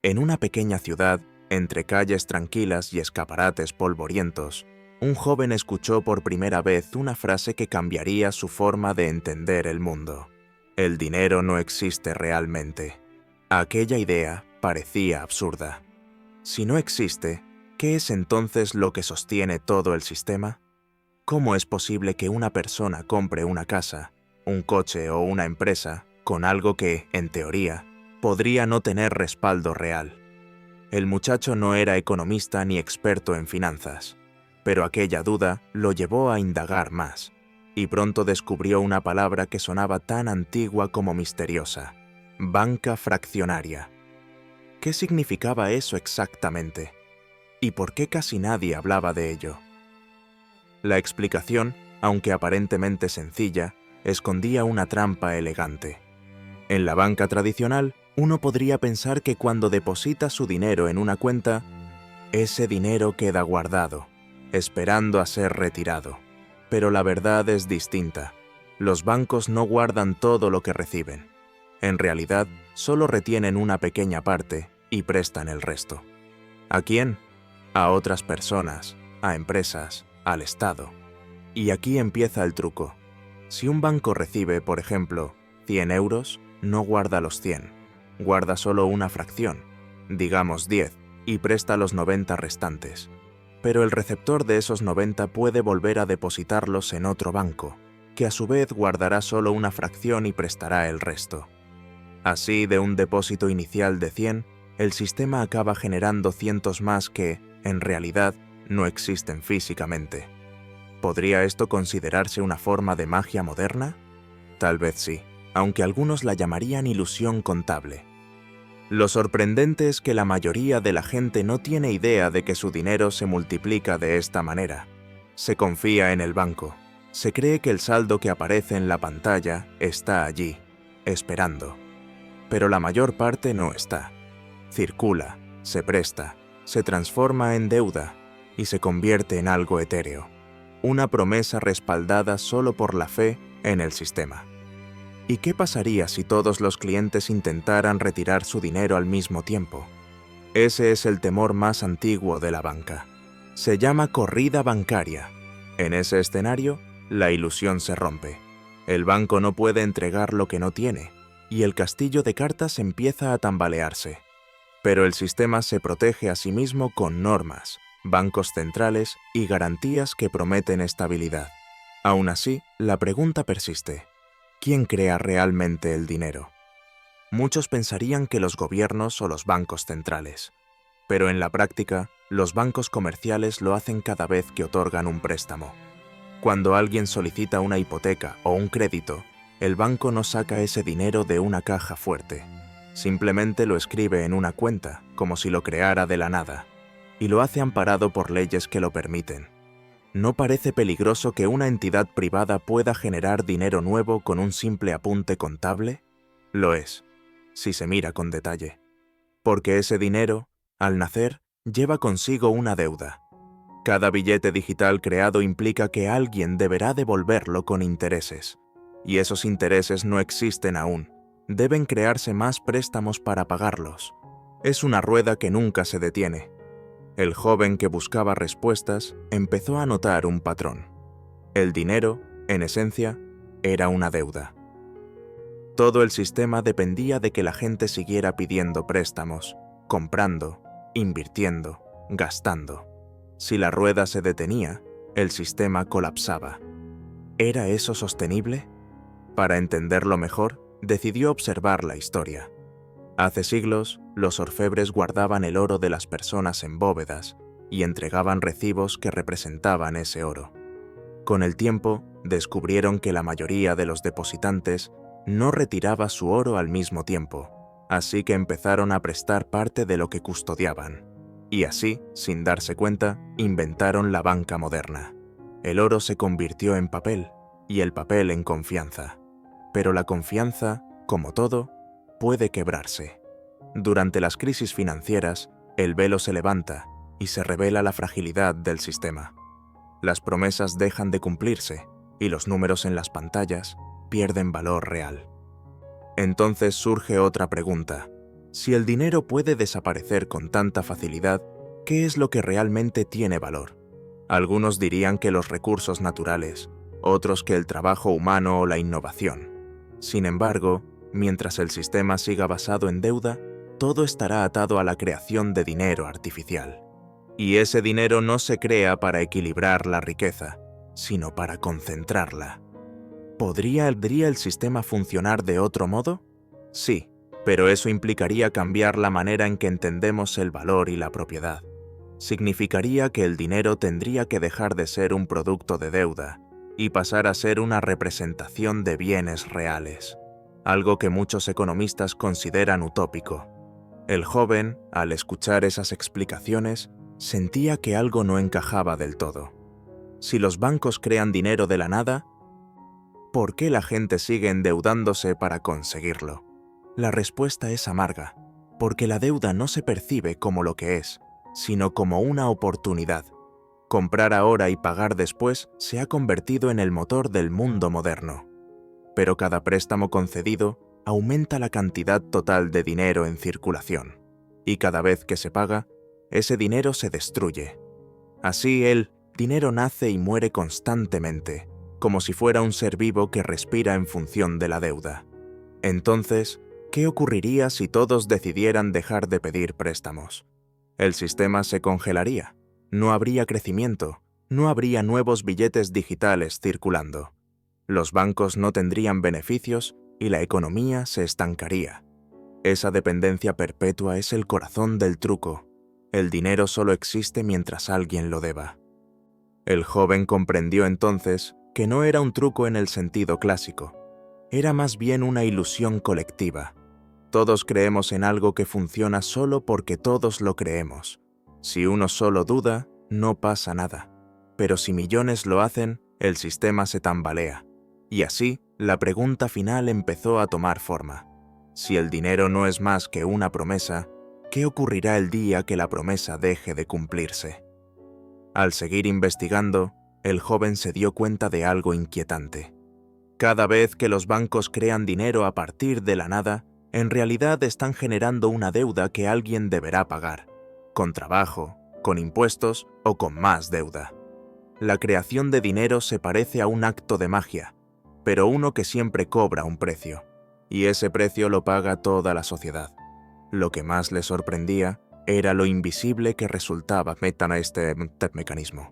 En una pequeña ciudad, entre calles tranquilas y escaparates polvorientos, un joven escuchó por primera vez una frase que cambiaría su forma de entender el mundo. El dinero no existe realmente. Aquella idea parecía absurda. Si no existe, ¿qué es entonces lo que sostiene todo el sistema? ¿Cómo es posible que una persona compre una casa, un coche o una empresa con algo que, en teoría, podría no tener respaldo real? El muchacho no era economista ni experto en finanzas, pero aquella duda lo llevó a indagar más, y pronto descubrió una palabra que sonaba tan antigua como misteriosa: banca fraccionaria. ¿Qué significaba eso exactamente? ¿Y por qué casi nadie hablaba de ello? La explicación, aunque aparentemente sencilla, escondía una trampa elegante. En la banca tradicional, uno podría pensar que cuando deposita su dinero en una cuenta, ese dinero queda guardado, esperando a ser retirado. Pero la verdad es distinta. Los bancos no guardan todo lo que reciben. En realidad, solo retienen una pequeña parte y prestan el resto. ¿A quién? A otras personas, a empresas, al Estado. Y aquí empieza el truco. Si un banco recibe, por ejemplo, 100 euros, no guarda los 100, guarda solo una fracción, digamos 10, y presta los 90 restantes. Pero el receptor de esos 90 puede volver a depositarlos en otro banco, que a su vez guardará solo una fracción y prestará el resto. Así, de un depósito inicial de 100, el sistema acaba generando cientos más que, en realidad, no existen físicamente. ¿Podría esto considerarse una forma de magia moderna? Tal vez sí, aunque algunos la llamarían ilusión contable. Lo sorprendente es que la mayoría de la gente no tiene idea de que su dinero se multiplica de esta manera. Se confía en el banco. Se cree que el saldo que aparece en la pantalla está allí, esperando. Pero la mayor parte no está. Circula, se presta, se transforma en deuda y se convierte en algo etéreo. Una promesa respaldada solo por la fe en el sistema. ¿Y qué pasaría si todos los clientes intentaran retirar su dinero al mismo tiempo? Ese es el temor más antiguo de la banca. Se llama corrida bancaria. En ese escenario, la ilusión se rompe. El banco no puede entregar lo que no tiene, y el castillo de cartas empieza a tambalearse. Pero el sistema se protege a sí mismo con normas, bancos centrales y garantías que prometen estabilidad. Aún así, la pregunta persiste: ¿quién crea realmente el dinero? Muchos pensarían que los gobiernos o los bancos centrales, pero en la práctica, los bancos comerciales lo hacen cada vez que otorgan un préstamo. Cuando alguien solicita una hipoteca o un crédito, el banco no saca ese dinero de una caja fuerte. Simplemente lo escribe en una cuenta, como si lo creara de la nada, y lo hace amparado por leyes que lo permiten. ¿No parece peligroso que una entidad privada pueda generar dinero nuevo con un simple apunte contable? Lo es, si se mira con detalle. Porque ese dinero, al nacer, lleva consigo una deuda. Cada billete digital creado implica que alguien deberá devolverlo con intereses. Y esos intereses no existen aún. Deben crearse más préstamos para pagarlos. Es una rueda que nunca se detiene. El joven que buscaba respuestas empezó a notar un patrón. El dinero, en esencia, era una deuda. Todo el sistema dependía de que la gente siguiera pidiendo préstamos, comprando, invirtiendo, gastando. Si la rueda se detenía, el sistema colapsaba. ¿Era eso sostenible? Para entenderlo mejor, decidió observar la historia. Hace siglos, los orfebres guardaban el oro de las personas en bóvedas y entregaban recibos que representaban ese oro. Con el tiempo, descubrieron que la mayoría de los depositantes no retiraba su oro al mismo tiempo, así que empezaron a prestar parte de lo que custodiaban. Y así, sin darse cuenta, inventaron la banca moderna. El oro se convirtió en papel y el papel en confianza. Pero la confianza, como todo, puede quebrarse. Durante las crisis financieras, el velo se levanta y se revela la fragilidad del sistema. Las promesas dejan de cumplirse y los números en las pantallas pierden valor real. Entonces surge otra pregunta: Si el dinero puede desaparecer con tanta facilidad, ¿qué es lo que realmente tiene valor? Algunos dirían que los recursos naturales, otros que el trabajo humano o la innovación. Sin embargo, mientras el sistema siga basado en deuda, todo estará atado a la creación de dinero artificial. Y ese dinero no se crea para equilibrar la riqueza, sino para concentrarla. ¿Podría el sistema funcionar de otro modo? Sí, pero eso implicaría cambiar la manera en que entendemos el valor y la propiedad. Significaría que el dinero tendría que dejar de ser un producto de deuda y pasar a ser una representación de bienes reales, algo que muchos economistas consideran utópico. El joven, al escuchar esas explicaciones, sentía que algo no encajaba del todo. Si los bancos crean dinero de la nada, ¿por qué la gente sigue endeudándose para conseguirlo? La respuesta es amarga, porque la deuda no se percibe como lo que es, sino como una oportunidad. Comprar ahora y pagar después se ha convertido en el motor del mundo moderno. Pero cada préstamo concedido aumenta la cantidad total de dinero en circulación, y cada vez que se paga, ese dinero se destruye. Así el dinero nace y muere constantemente, como si fuera un ser vivo que respira en función de la deuda. Entonces, ¿qué ocurriría si todos decidieran dejar de pedir préstamos? El sistema se congelaría, no habría crecimiento, no habría nuevos billetes digitales circulando. Los bancos no tendrían beneficios y la economía se estancaría. Esa dependencia perpetua es el corazón del truco. El dinero solo existe mientras alguien lo deba. El joven comprendió entonces que no era un truco en el sentido clásico. Era más bien una ilusión colectiva. Todos creemos en algo que funciona solo porque todos lo creemos. Si uno solo duda, no pasa nada. Pero si millones lo hacen, el sistema se tambalea. Y así, la pregunta final empezó a tomar forma. Si el dinero no es más que una promesa, ¿qué ocurrirá el día que la promesa deje de cumplirse? Al seguir investigando, el joven se dio cuenta de algo inquietante. Cada vez que los bancos crean dinero a partir de la nada, en realidad están generando una deuda que alguien deberá pagar, con trabajo, con impuestos o con más deuda. La creación de dinero se parece a un acto de magia, pero uno que siempre cobra un precio, y ese precio lo paga toda la sociedad. Lo que más le sorprendía era lo invisible que resultaba este mecanismo.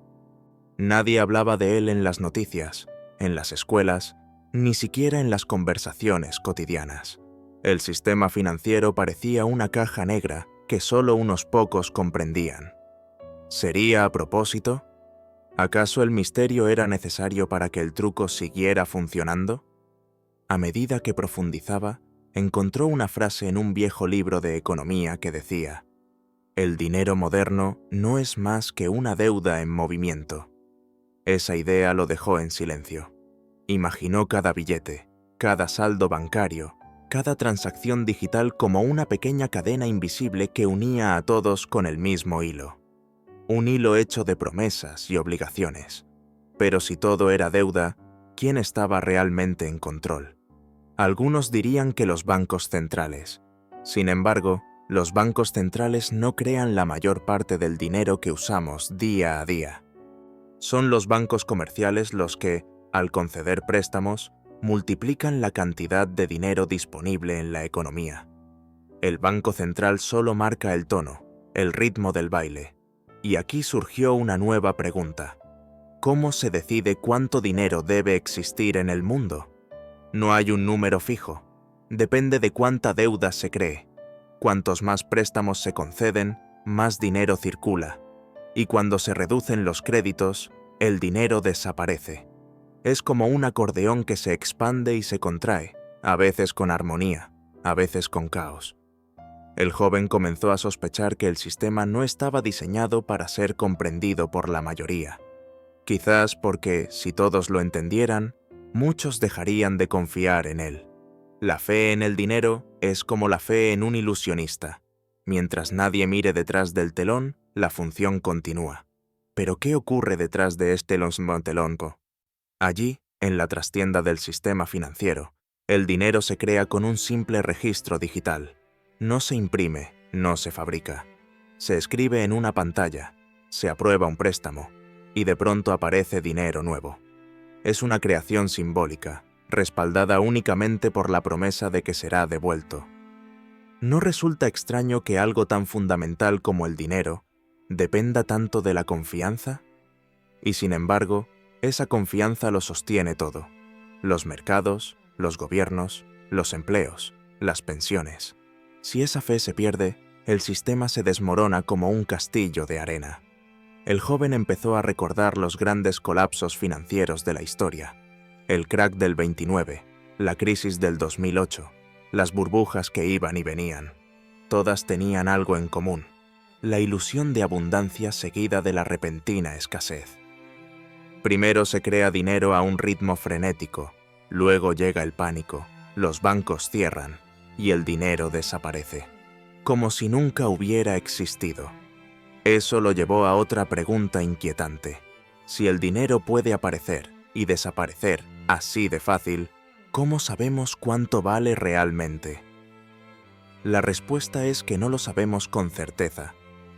Nadie hablaba de él en las noticias, en las escuelas, ni siquiera en las conversaciones cotidianas. El sistema financiero parecía una caja negra que solo unos pocos comprendían. ¿Sería a propósito? ¿Acaso el misterio era necesario para que el truco siguiera funcionando? A medida que profundizaba, encontró una frase en un viejo libro de economía que decía: «El dinero moderno no es más que una deuda en movimiento». Esa idea lo dejó en silencio. Imaginó cada billete, cada saldo bancario, cada transacción digital como una pequeña cadena invisible que unía a todos con el mismo hilo. Un hilo hecho de promesas y obligaciones. Pero si todo era deuda, ¿quién estaba realmente en control? Algunos dirían que los bancos centrales. Sin embargo, los bancos centrales no crean la mayor parte del dinero que usamos día a día. Son los bancos comerciales los que, al conceder préstamos, multiplican la cantidad de dinero disponible en la economía. El Banco Central solo marca el tono, el ritmo del baile. Y aquí surgió una nueva pregunta. ¿Cómo se decide cuánto dinero debe existir en el mundo? No hay un número fijo. Depende de cuánta deuda se cree. Cuantos más préstamos se conceden, más dinero circula. Y cuando se reducen los créditos, el dinero desaparece. Es como un acordeón que se expande y se contrae, a veces con armonía, a veces con caos. El joven comenzó a sospechar que el sistema no estaba diseñado para ser comprendido por la mayoría. Quizás porque, si todos lo entendieran, muchos dejarían de confiar en él. La fe en el dinero es como la fe en un ilusionista. Mientras nadie mire detrás del telón, la función continúa. ¿Pero qué ocurre detrás de este telón? Allí, en la trastienda del sistema financiero, el dinero se crea con un simple registro digital. No se imprime, no se fabrica. Se escribe en una pantalla, se aprueba un préstamo, y de pronto aparece dinero nuevo. Es una creación simbólica, respaldada únicamente por la promesa de que será devuelto. ¿No resulta extraño que algo tan fundamental como el dinero dependa tanto de la confianza? Y sin embargo, esa confianza lo sostiene todo: los mercados, los gobiernos, los empleos, las pensiones. Si esa fe se pierde, el sistema se desmorona como un castillo de arena. El joven empezó a recordar los grandes colapsos financieros de la historia: el crack del 29, la crisis del 2008, las burbujas que iban y venían. Todas tenían algo en común: la ilusión de abundancia seguida de la repentina escasez. Primero se crea dinero a un ritmo frenético, luego llega el pánico, los bancos cierran y el dinero desaparece, como si nunca hubiera existido. Eso lo llevó a otra pregunta inquietante: si el dinero puede aparecer y desaparecer así de fácil, ¿cómo sabemos cuánto vale realmente? La respuesta es que no lo sabemos con certeza.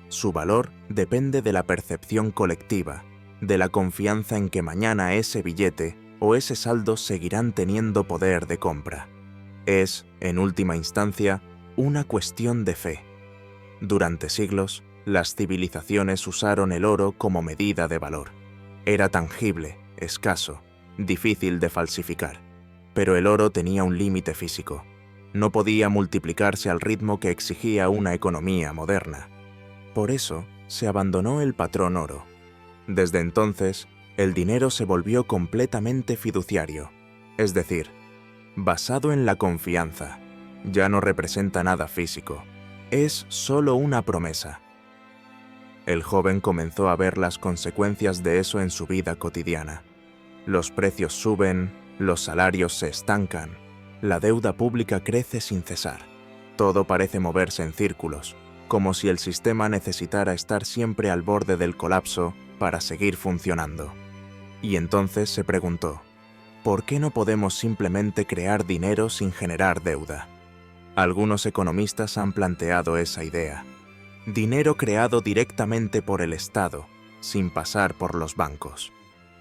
Su valor depende de la percepción colectiva, de la confianza en que mañana ese billete o ese saldo seguirán teniendo poder de compra. Es, en última instancia, una cuestión de fe. Durante siglos, las civilizaciones usaron el oro como medida de valor. Era tangible, escaso, difícil de falsificar. Pero el oro tenía un límite físico. No podía multiplicarse al ritmo que exigía una economía moderna. Por eso, se abandonó el patrón oro. Desde entonces, el dinero se volvió completamente fiduciario, es decir, basado en la confianza. Ya no representa nada físico, es solo una promesa. El joven comenzó a ver las consecuencias de eso en su vida cotidiana. Los precios suben, los salarios se estancan, la deuda pública crece sin cesar. Todo parece moverse en círculos, como si el sistema necesitara estar siempre al borde del colapso para seguir funcionando. Y entonces se preguntó: ¿por qué no podemos simplemente crear dinero sin generar deuda? Algunos economistas han planteado esa idea: dinero creado directamente por el Estado, sin pasar por los bancos.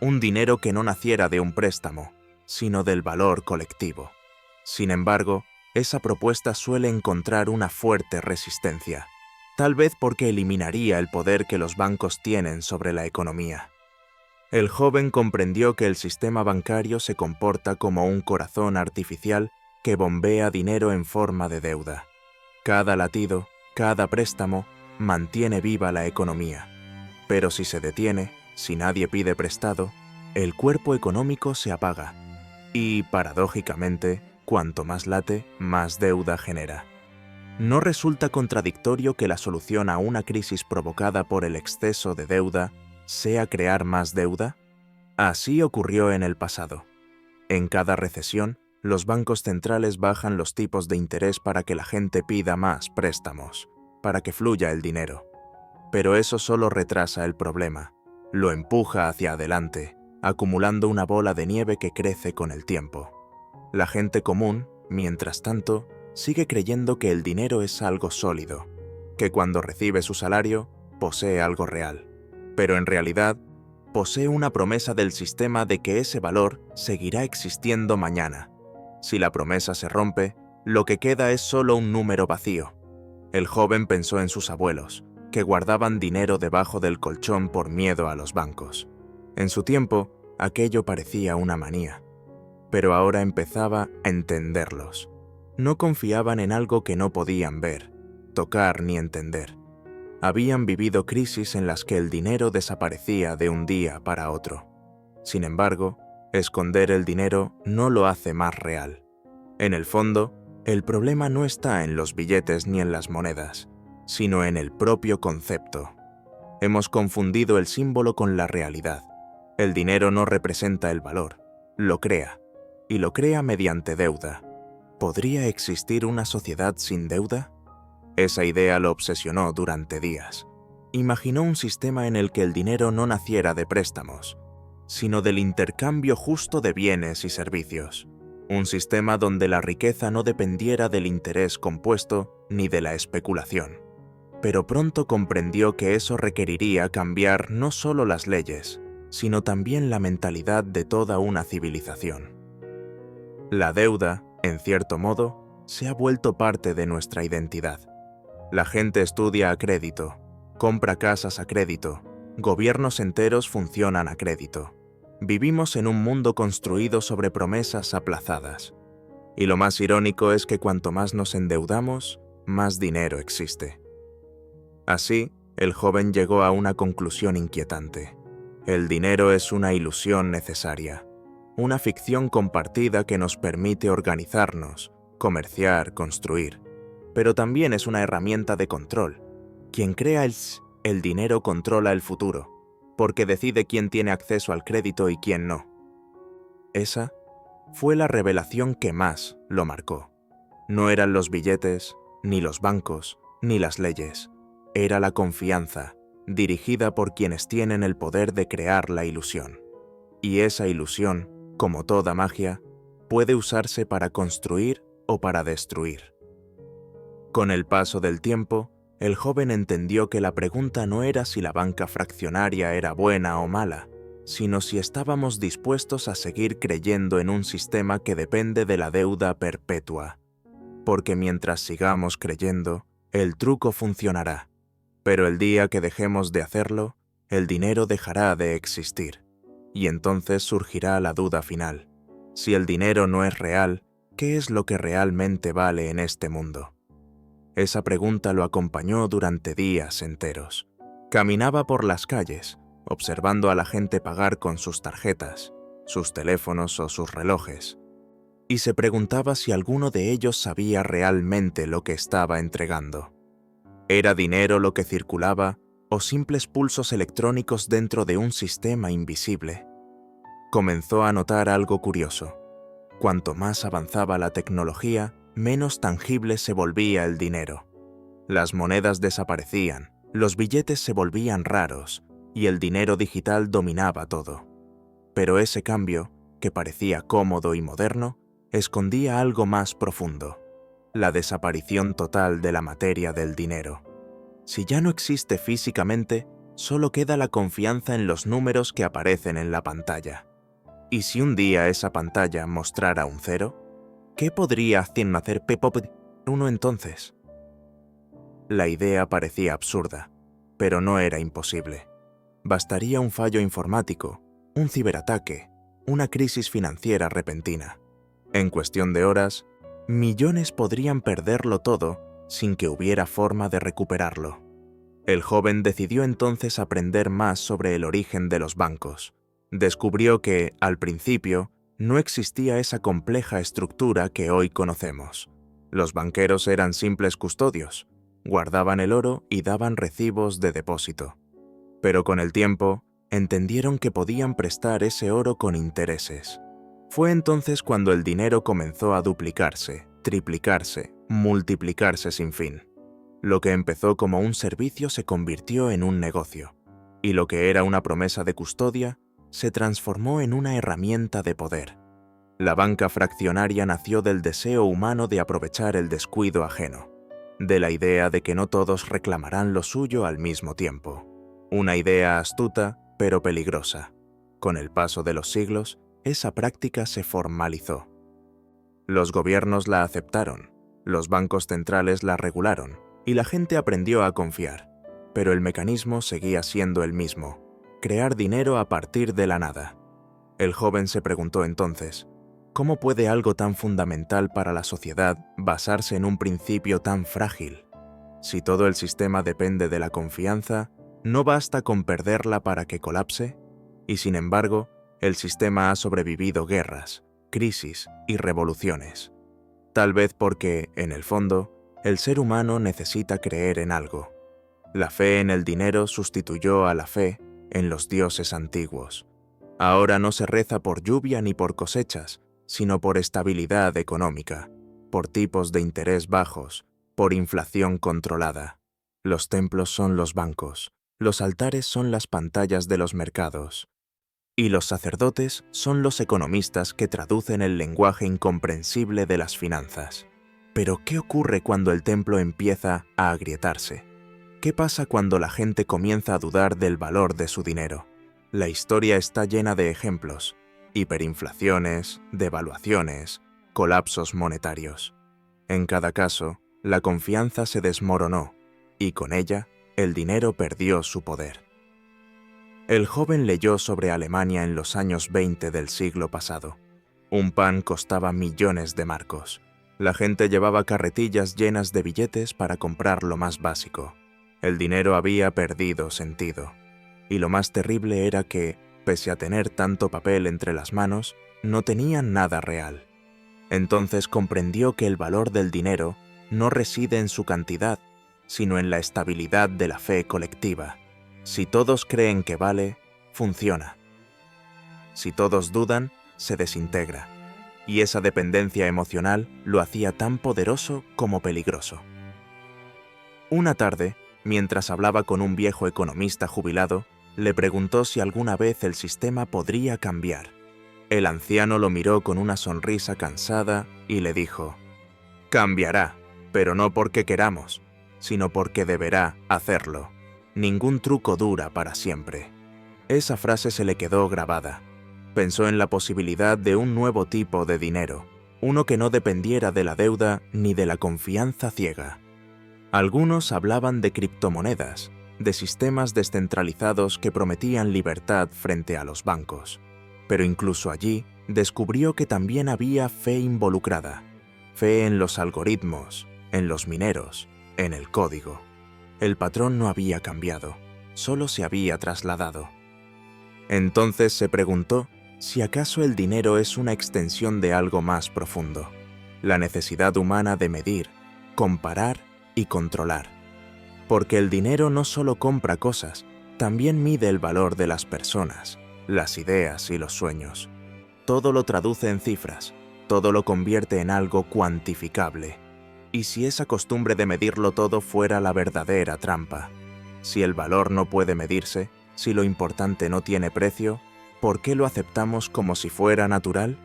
Un dinero que no naciera de un préstamo, sino del valor colectivo. Sin embargo, esa propuesta suele encontrar una fuerte resistencia, tal vez porque eliminaría el poder que los bancos tienen sobre la economía. El joven comprendió que el sistema bancario se comporta como un corazón artificial que bombea dinero en forma de deuda. Cada latido, cada préstamo, mantiene viva la economía. Pero si se detiene, si nadie pide prestado, el cuerpo económico se apaga. Y, paradójicamente, cuanto más late, más deuda genera. ¿No resulta contradictorio que la solución a una crisis provocada por el exceso de deuda sea crear más deuda? Así ocurrió en el pasado. En cada recesión, los bancos centrales bajan los tipos de interés para que la gente pida más préstamos, para que fluya el dinero. Pero eso solo retrasa el problema, lo empuja hacia adelante, acumulando una bola de nieve que crece con el tiempo. La gente común, mientras tanto, sigue creyendo que el dinero es algo sólido, que cuando recibe su salario, posee algo real. Pero en realidad, posee una promesa del sistema de que ese valor seguirá existiendo mañana. Si la promesa se rompe, lo que queda es solo un número vacío. El joven pensó en sus abuelos, que guardaban dinero debajo del colchón por miedo a los bancos. En su tiempo, aquello parecía una manía. Pero ahora empezaba a entenderlos. No confiaban en algo que no podían ver, tocar ni entender. Habían vivido crisis en las que el dinero desaparecía de un día para otro. Sin embargo, esconder el dinero no lo hace más real. En el fondo, el problema no está en los billetes ni en las monedas, sino en el propio concepto. Hemos confundido el símbolo con la realidad. El dinero no representa el valor, lo crea, y lo crea mediante deuda. ¿Podría existir una sociedad sin deuda? Esa idea lo obsesionó durante días. Imaginó un sistema en el que el dinero no naciera de préstamos, sino del intercambio justo de bienes y servicios. Un sistema donde la riqueza no dependiera del interés compuesto, ni de la especulación. Pero pronto comprendió que eso requeriría cambiar no solo las leyes, sino también la mentalidad de toda una civilización. La deuda, en cierto modo, se ha vuelto parte de nuestra identidad. La gente estudia a crédito, compra casas a crédito, gobiernos enteros funcionan a crédito. Vivimos en un mundo construido sobre promesas aplazadas. Y lo más irónico es que cuanto más nos endeudamos, más dinero existe. Así, el joven llegó a una conclusión inquietante. El dinero es una ilusión necesaria, una ficción compartida que nos permite organizarnos, comerciar, construir, pero también es una herramienta de control. Quien crea el dinero controla el futuro, porque decide quién tiene acceso al crédito y quién no. Esa fue la revelación que más lo marcó. No eran los billetes, ni los bancos, ni las leyes. Era la confianza, dirigida por quienes tienen el poder de crear la ilusión. Y esa ilusión, como toda magia, puede usarse para construir o para destruir. Con el paso del tiempo, el joven entendió que la pregunta no era si la banca fraccionaria era buena o mala, sino si estábamos dispuestos a seguir creyendo en un sistema que depende de la deuda perpetua. Porque mientras sigamos creyendo, el truco funcionará. Pero el día que dejemos de hacerlo, el dinero dejará de existir. Y entonces surgirá la duda final. Si el dinero no es real, ¿qué es lo que realmente vale en este mundo? Esa pregunta lo acompañó durante días enteros. Caminaba por las calles, observando a la gente pagar con sus tarjetas, sus teléfonos o sus relojes, y se preguntaba si alguno de ellos sabía realmente lo que estaba entregando. ¿Era dinero lo que circulaba o simples pulsos electrónicos dentro de un sistema invisible? Comenzó a notar algo curioso. Cuanto más avanzaba la tecnología, menos tangible se volvía el dinero. Las monedas desaparecían, los billetes se volvían raros y el dinero digital dominaba todo. Pero ese cambio, que parecía cómodo y moderno, escondía algo más profundo: la desaparición total de la materia del dinero. Si ya no existe físicamente, solo queda la confianza en los números que aparecen en la pantalla. ¿Y si un día esa pantalla mostrara un cero? ¿Qué podría hacer uno entonces? La idea parecía absurda, pero no era imposible. Bastaría un fallo informático, un ciberataque, una crisis financiera repentina. En cuestión de horas, millones podrían perderlo todo sin que hubiera forma de recuperarlo. El joven decidió entonces aprender más sobre el origen de los bancos. Descubrió que, al principio, no existía esa compleja estructura que hoy conocemos. Los banqueros eran simples custodios, guardaban el oro y daban recibos de depósito. Pero con el tiempo, entendieron que podían prestar ese oro con intereses. Fue entonces cuando el dinero comenzó a duplicarse, triplicarse, multiplicarse sin fin. Lo que empezó como un servicio se convirtió en un negocio, y lo que era una promesa de custodia se transformó en una herramienta de poder. La banca fraccionaria nació del deseo humano de aprovechar el descuido ajeno, de la idea de que no todos reclamarán lo suyo al mismo tiempo. Una idea astuta, pero peligrosa. Con el paso de los siglos, esa práctica se formalizó. Los gobiernos la aceptaron, los bancos centrales la regularon, y la gente aprendió a confiar. Pero el mecanismo seguía siendo el mismo: crear dinero a partir de la nada. El joven se preguntó entonces, ¿cómo puede algo tan fundamental para la sociedad basarse en un principio tan frágil? Si todo el sistema depende de la confianza, ¿no basta con perderla para que colapse? Y sin embargo, el sistema ha sobrevivido guerras, crisis y revoluciones. Tal vez porque, en el fondo, el ser humano necesita creer en algo. La fe en el dinero sustituyó a la fe en los dioses antiguos. Ahora no se reza por lluvia ni por cosechas, sino por estabilidad económica, por tipos de interés bajos, por inflación controlada. Los templos son los bancos, los altares son las pantallas de los mercados, y los sacerdotes son los economistas que traducen el lenguaje incomprensible de las finanzas. Pero, ¿qué ocurre cuando el templo empieza a agrietarse? ¿Qué pasa cuando la gente comienza a dudar del valor de su dinero? La historia está llena de ejemplos: hiperinflaciones, devaluaciones, colapsos monetarios. En cada caso, la confianza se desmoronó y con ella, el dinero perdió su poder. El joven leyó sobre Alemania en los años 20 del siglo pasado. Un pan costaba millones de marcos. La gente llevaba carretillas llenas de billetes para comprar lo más básico. El dinero había perdido sentido. Y lo más terrible era que, pese a tener tanto papel entre las manos, no tenían nada real. Entonces comprendió que el valor del dinero no reside en su cantidad, sino en la estabilidad de la fe colectiva. Si todos creen que vale, funciona. Si todos dudan, se desintegra. Y esa dependencia emocional lo hacía tan poderoso como peligroso. Una tarde, mientras hablaba con un viejo economista jubilado, le preguntó si alguna vez el sistema podría cambiar. El anciano lo miró con una sonrisa cansada y le dijo: «Cambiará, pero no porque queramos, sino porque deberá hacerlo. Ningún truco dura para siempre». Esa frase se le quedó grabada. Pensó en la posibilidad de un nuevo tipo de dinero, uno que no dependiera de la deuda ni de la confianza ciega. Algunos hablaban de criptomonedas, de sistemas descentralizados que prometían libertad frente a los bancos. Pero incluso allí descubrió que también había fe involucrada, fe en los algoritmos, en los mineros, en el código. El patrón no había cambiado, solo se había trasladado. Entonces se preguntó si acaso el dinero es una extensión de algo más profundo, la necesidad humana de medir, comparar y controlar. Porque el dinero no solo compra cosas, también mide el valor de las personas, las ideas y los sueños. Todo lo traduce en cifras, todo lo convierte en algo cuantificable. ¿Y si esa costumbre de medirlo todo fuera la verdadera trampa? Si el valor no puede medirse, si lo importante no tiene precio, ¿por qué lo aceptamos como si fuera natural?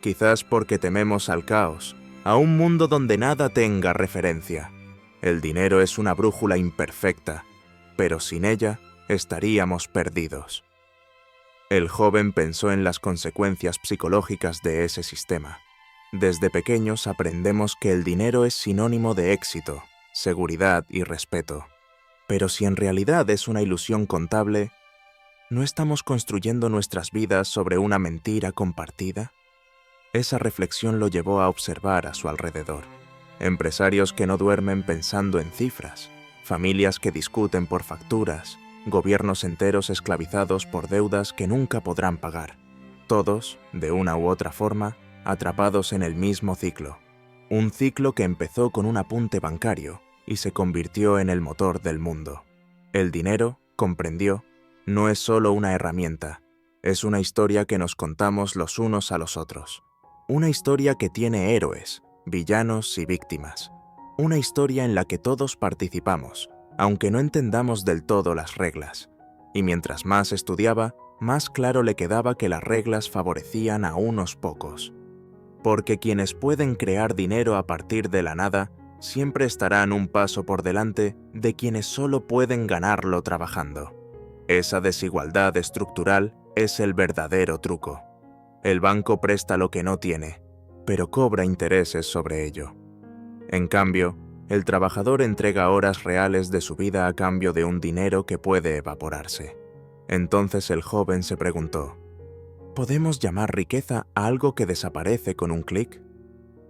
Quizás porque tememos al caos, a un mundo donde nada tenga referencia. El dinero es una brújula imperfecta, pero sin ella estaríamos perdidos. El joven pensó en las consecuencias psicológicas de ese sistema. Desde pequeños aprendemos que el dinero es sinónimo de éxito, seguridad y respeto. Pero si en realidad es una ilusión contable, ¿no estamos construyendo nuestras vidas sobre una mentira compartida? Esa reflexión lo llevó a observar a su alrededor. Empresarios que no duermen pensando en cifras, familias que discuten por facturas, gobiernos enteros esclavizados por deudas que nunca podrán pagar. Todos, de una u otra forma, atrapados en el mismo ciclo. Un ciclo que empezó con un apunte bancario y se convirtió en el motor del mundo. El dinero, comprendió, no es solo una herramienta, es una historia que nos contamos los unos a los otros. Una historia que tiene héroes, villanos y víctimas. Una historia en la que todos participamos, aunque no entendamos del todo las reglas. Y mientras más estudiaba, más claro le quedaba que las reglas favorecían a unos pocos. Porque quienes pueden crear dinero a partir de la nada, siempre estarán un paso por delante de quienes solo pueden ganarlo trabajando. Esa desigualdad estructural es el verdadero truco. El banco presta lo que no tiene, pero cobra intereses sobre ello. En cambio, el trabajador entrega horas reales de su vida a cambio de un dinero que puede evaporarse. Entonces el joven se preguntó: ¿podemos llamar riqueza a algo que desaparece con un clic?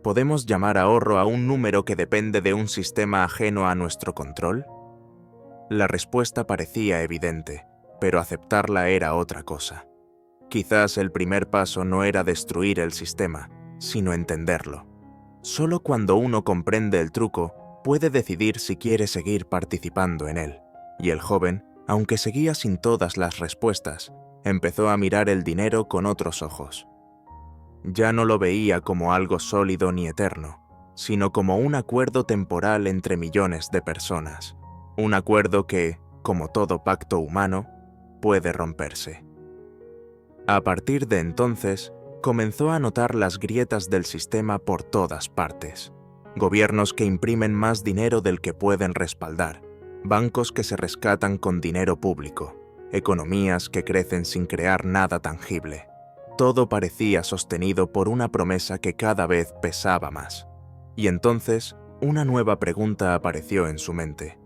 ¿Podemos llamar ahorro a un número que depende de un sistema ajeno a nuestro control? La respuesta parecía evidente, pero aceptarla era otra cosa. Quizás el primer paso no era destruir el sistema, sino entenderlo. Solo cuando uno comprende el truco, puede decidir si quiere seguir participando en él. Y el joven, aunque seguía sin todas las respuestas, empezó a mirar el dinero con otros ojos. Ya no lo veía como algo sólido ni eterno, sino como un acuerdo temporal entre millones de personas. Un acuerdo que, como todo pacto humano, puede romperse. A partir de entonces, comenzó a notar las grietas del sistema por todas partes. Gobiernos que imprimen más dinero del que pueden respaldar, bancos que se rescatan con dinero público, economías que crecen sin crear nada tangible. Todo parecía sostenido por una promesa que cada vez pesaba más. Y entonces, una nueva pregunta apareció en su mente.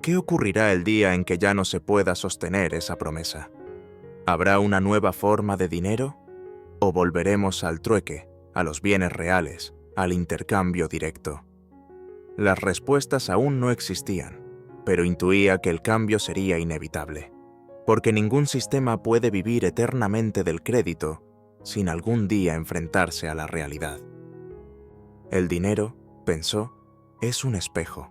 ¿Qué ocurrirá el día en que ya no se pueda sostener esa promesa? ¿Habrá una nueva forma de dinero? ¿O volveremos al trueque, a los bienes reales, al intercambio directo? Las respuestas aún no existían, pero intuía que el cambio sería inevitable, porque ningún sistema puede vivir eternamente del crédito sin algún día enfrentarse a la realidad. El dinero, pensó, es un espejo.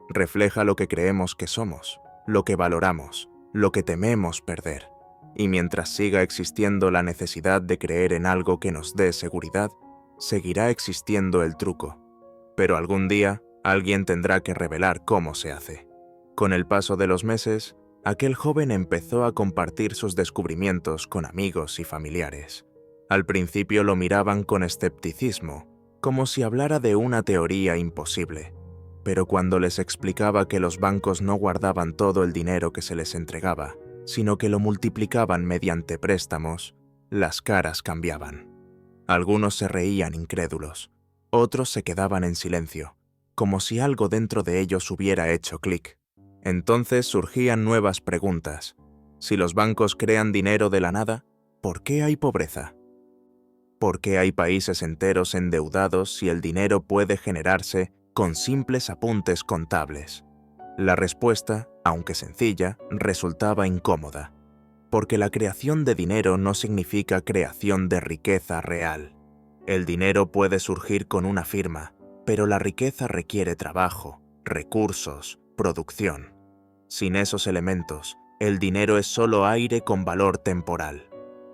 Refleja lo que creemos que somos, lo que valoramos, lo que tememos perder. Y mientras siga existiendo la necesidad de creer en algo que nos dé seguridad, seguirá existiendo el truco. Pero algún día, alguien tendrá que revelar cómo se hace. Con el paso de los meses, aquel joven empezó a compartir sus descubrimientos con amigos y familiares. Al principio lo miraban con escepticismo, como si hablara de una teoría imposible. Pero cuando les explicaba que los bancos no guardaban todo el dinero que se les entregaba, sino que lo multiplicaban mediante préstamos, las caras cambiaban. Algunos se reían incrédulos, otros se quedaban en silencio, como si algo dentro de ellos hubiera hecho clic. Entonces surgían nuevas preguntas. Si los bancos crean dinero de la nada, ¿por qué hay pobreza? ¿Por qué hay países enteros endeudados si el dinero puede generarse con simples apuntes contables? La respuesta, aunque sencilla, resultaba incómoda, porque la creación de dinero no significa creación de riqueza real. El dinero puede surgir con una firma, pero la riqueza requiere trabajo, recursos, producción. Sin esos elementos, el dinero es solo aire con valor temporal.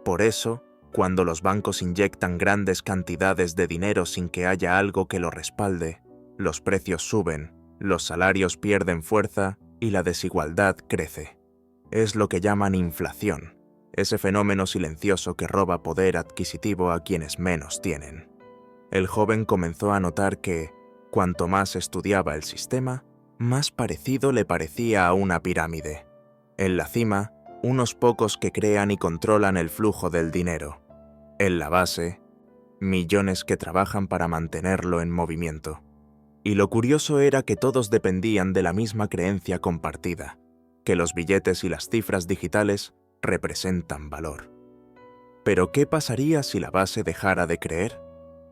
Por eso, cuando los bancos inyectan grandes cantidades de dinero sin que haya algo que lo respalde, los precios suben, los salarios pierden fuerza y la desigualdad crece. Es lo que llaman inflación, ese fenómeno silencioso que roba poder adquisitivo a quienes menos tienen. El joven comenzó a notar que, cuanto más estudiaba el sistema, más parecido le parecía a una pirámide. En la cima, unos pocos que crean y controlan el flujo del dinero. En la base, millones que trabajan para mantenerlo en movimiento. Y lo curioso era que todos dependían de la misma creencia compartida, que los billetes y las cifras digitales representan valor. Pero ¿qué pasaría si la base dejara de creer?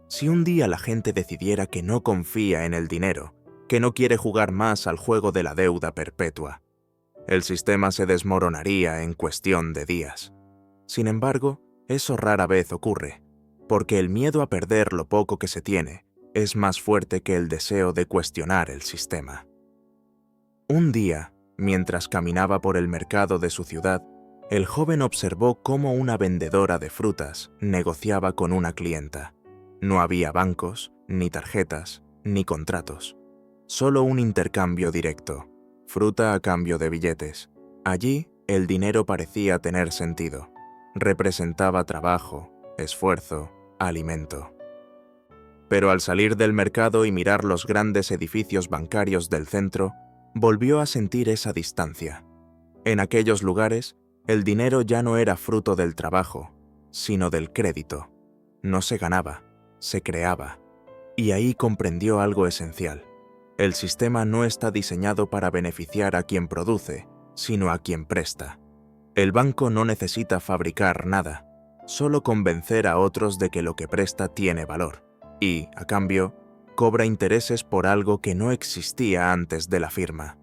Si un día la gente decidiera que no confía en el dinero, que no quiere jugar más al juego de la deuda perpetua, el sistema se desmoronaría en cuestión de días. Sin embargo, eso rara vez ocurre, porque el miedo a perder lo poco que se tiene es más fuerte que el deseo de cuestionar el sistema. Un día, mientras caminaba por el mercado de su ciudad, el joven observó cómo una vendedora de frutas negociaba con una clienta. No había bancos, ni tarjetas, ni contratos. Solo un intercambio directo, fruta a cambio de billetes. Allí, el dinero parecía tener sentido. Representaba trabajo, esfuerzo, alimento. Pero al salir del mercado y mirar los grandes edificios bancarios del centro, volvió a sentir esa distancia. En aquellos lugares, el dinero ya no era fruto del trabajo, sino del crédito. No se ganaba, se creaba. Y ahí comprendió algo esencial. El sistema no está diseñado para beneficiar a quien produce, sino a quien presta. El banco no necesita fabricar nada, solo convencer a otros de que lo que presta tiene valor. Y, a cambio, cobra intereses por algo que no existía antes de la firma.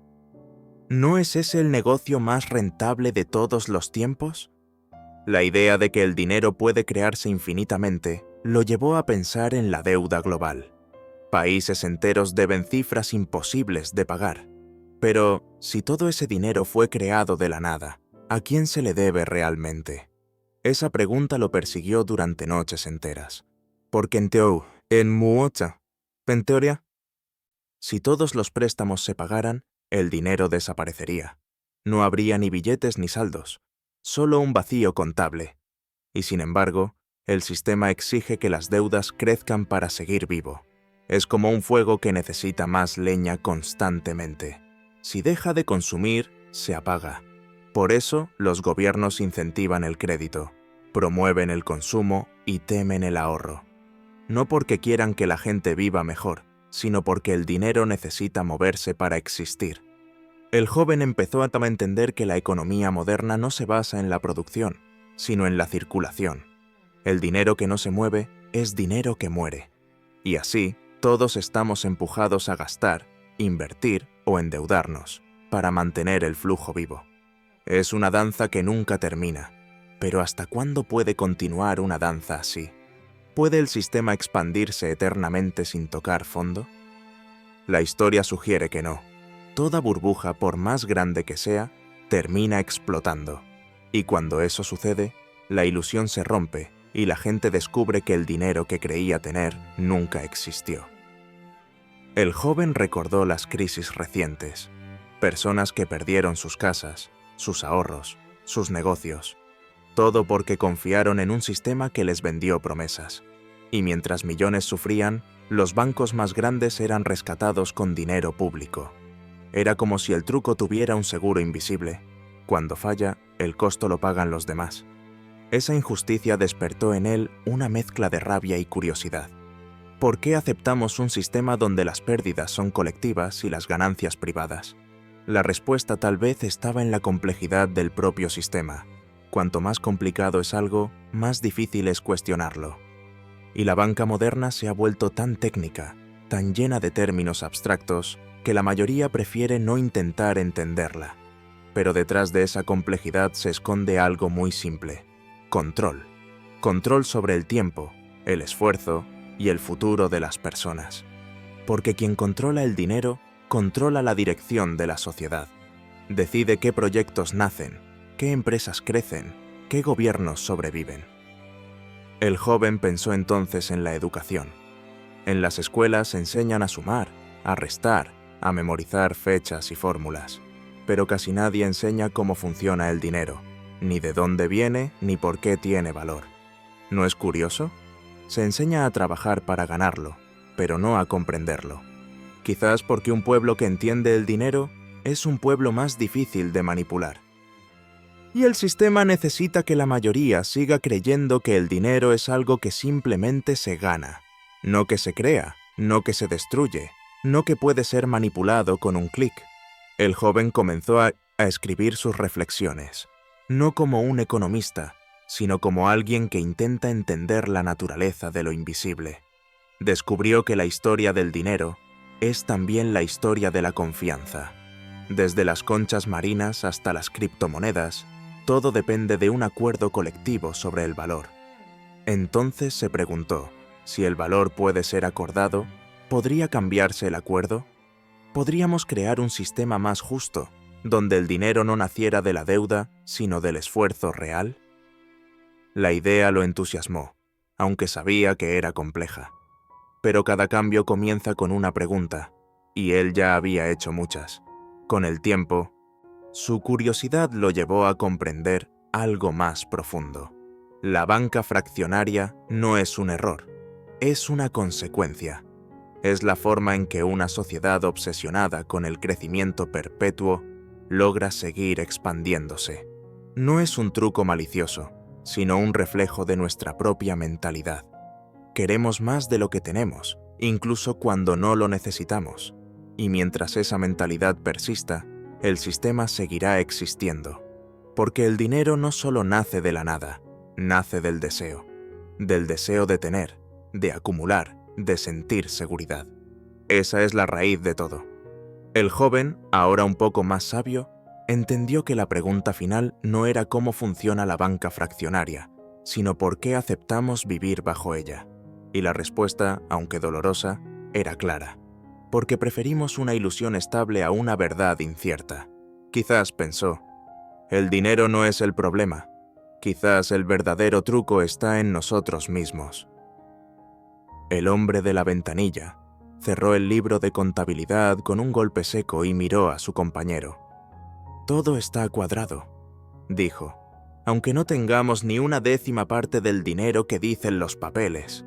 ¿No es ese el negocio más rentable de todos los tiempos? La idea de que el dinero puede crearse infinitamente lo llevó a pensar en la deuda global. Países enteros deben cifras imposibles de pagar. Pero, si todo ese dinero fue creado de la nada, ¿a quién se le debe realmente? Esa pregunta lo persiguió durante noches enteras. Porque en mucha, penteoria, si todos los préstamos se pagaran, el dinero desaparecería. No habría ni billetes ni saldos, solo un vacío contable. Y sin embargo, el sistema exige que las deudas crezcan para seguir vivo. Es como un fuego que necesita más leña constantemente. Si deja de consumir, se apaga. Por eso, los gobiernos incentivan el crédito, promueven el consumo y temen el ahorro. No porque quieran que la gente viva mejor, sino porque el dinero necesita moverse para existir. El joven empezó a entender que la economía moderna no se basa en la producción, sino en la circulación. El dinero que no se mueve es dinero que muere. Y así, todos estamos empujados a gastar, invertir o endeudarnos para mantener el flujo vivo. Es una danza que nunca termina. Pero ¿hasta cuándo puede continuar una danza así? ¿Puede el sistema expandirse eternamente sin tocar fondo? La historia sugiere que no. Toda burbuja, por más grande que sea, termina explotando. Y cuando eso sucede, la ilusión se rompe y la gente descubre que el dinero que creía tener nunca existió. El joven recordó las crisis recientes. Personas que perdieron sus casas, sus ahorros, sus negocios. Todo porque confiaron en un sistema que les vendió promesas. Y mientras millones sufrían, los bancos más grandes eran rescatados con dinero público. Era como si el truco tuviera un seguro invisible. Cuando falla, el costo lo pagan los demás. Esa injusticia despertó en él una mezcla de rabia y curiosidad. ¿Por qué aceptamos un sistema donde las pérdidas son colectivas y las ganancias privadas? La respuesta tal vez estaba en la complejidad del propio sistema. Cuanto más complicado es algo, más difícil es cuestionarlo. Y la banca moderna se ha vuelto tan técnica, tan llena de términos abstractos, que la mayoría prefiere no intentar entenderla. Pero detrás de esa complejidad se esconde algo muy simple: control. Control sobre el tiempo, el esfuerzo y el futuro de las personas. Porque quien controla el dinero, controla la dirección de la sociedad. Decide qué proyectos nacen, qué empresas crecen, qué gobiernos sobreviven. El joven pensó entonces en la educación. En las escuelas enseñan a sumar, a restar, a memorizar fechas y fórmulas. Pero casi nadie enseña cómo funciona el dinero, ni de dónde viene, ni por qué tiene valor. ¿No es curioso? Se enseña a trabajar para ganarlo, pero no a comprenderlo. Quizás porque un pueblo que entiende el dinero es un pueblo más difícil de manipular. Y el sistema necesita que la mayoría siga creyendo que el dinero es algo que simplemente se gana, no que se crea, no que se destruye, no que puede ser manipulado con un clic. El joven comenzó a escribir sus reflexiones, no como un economista, sino como alguien que intenta entender la naturaleza de lo invisible. Descubrió que la historia del dinero es también la historia de la confianza. Desde las conchas marinas hasta las criptomonedas, todo depende de un acuerdo colectivo sobre el valor. Entonces se preguntó, si el valor puede ser acordado, ¿podría cambiarse el acuerdo? ¿Podríamos crear un sistema más justo, donde el dinero no naciera de la deuda, sino del esfuerzo real? La idea lo entusiasmó, aunque sabía que era compleja. Pero cada cambio comienza con una pregunta, y él ya había hecho muchas. Con el tiempo, su curiosidad lo llevó a comprender algo más profundo. La banca fraccionaria no es un error, es una consecuencia. Es la forma en que una sociedad obsesionada con el crecimiento perpetuo logra seguir expandiéndose. No es un truco malicioso, sino un reflejo de nuestra propia mentalidad. Queremos más de lo que tenemos, incluso cuando no lo necesitamos. Y mientras esa mentalidad persista, el sistema seguirá existiendo. Porque el dinero no solo nace de la nada, nace del deseo de tener, de acumular, de sentir seguridad. Esa es la raíz de todo. El joven, ahora un poco más sabio, entendió que la pregunta final no era cómo funciona la banca fraccionaria, sino por qué aceptamos vivir bajo ella. Y la respuesta, aunque dolorosa, era clara. Porque preferimos una ilusión estable a una verdad incierta. Quizás pensó, el dinero no es el problema. Quizás el verdadero truco está en nosotros mismos. El hombre de la ventanilla cerró el libro de contabilidad con un golpe seco y miró a su compañero. Todo está cuadrado, dijo, aunque no tengamos ni una décima parte del dinero que dicen los papeles.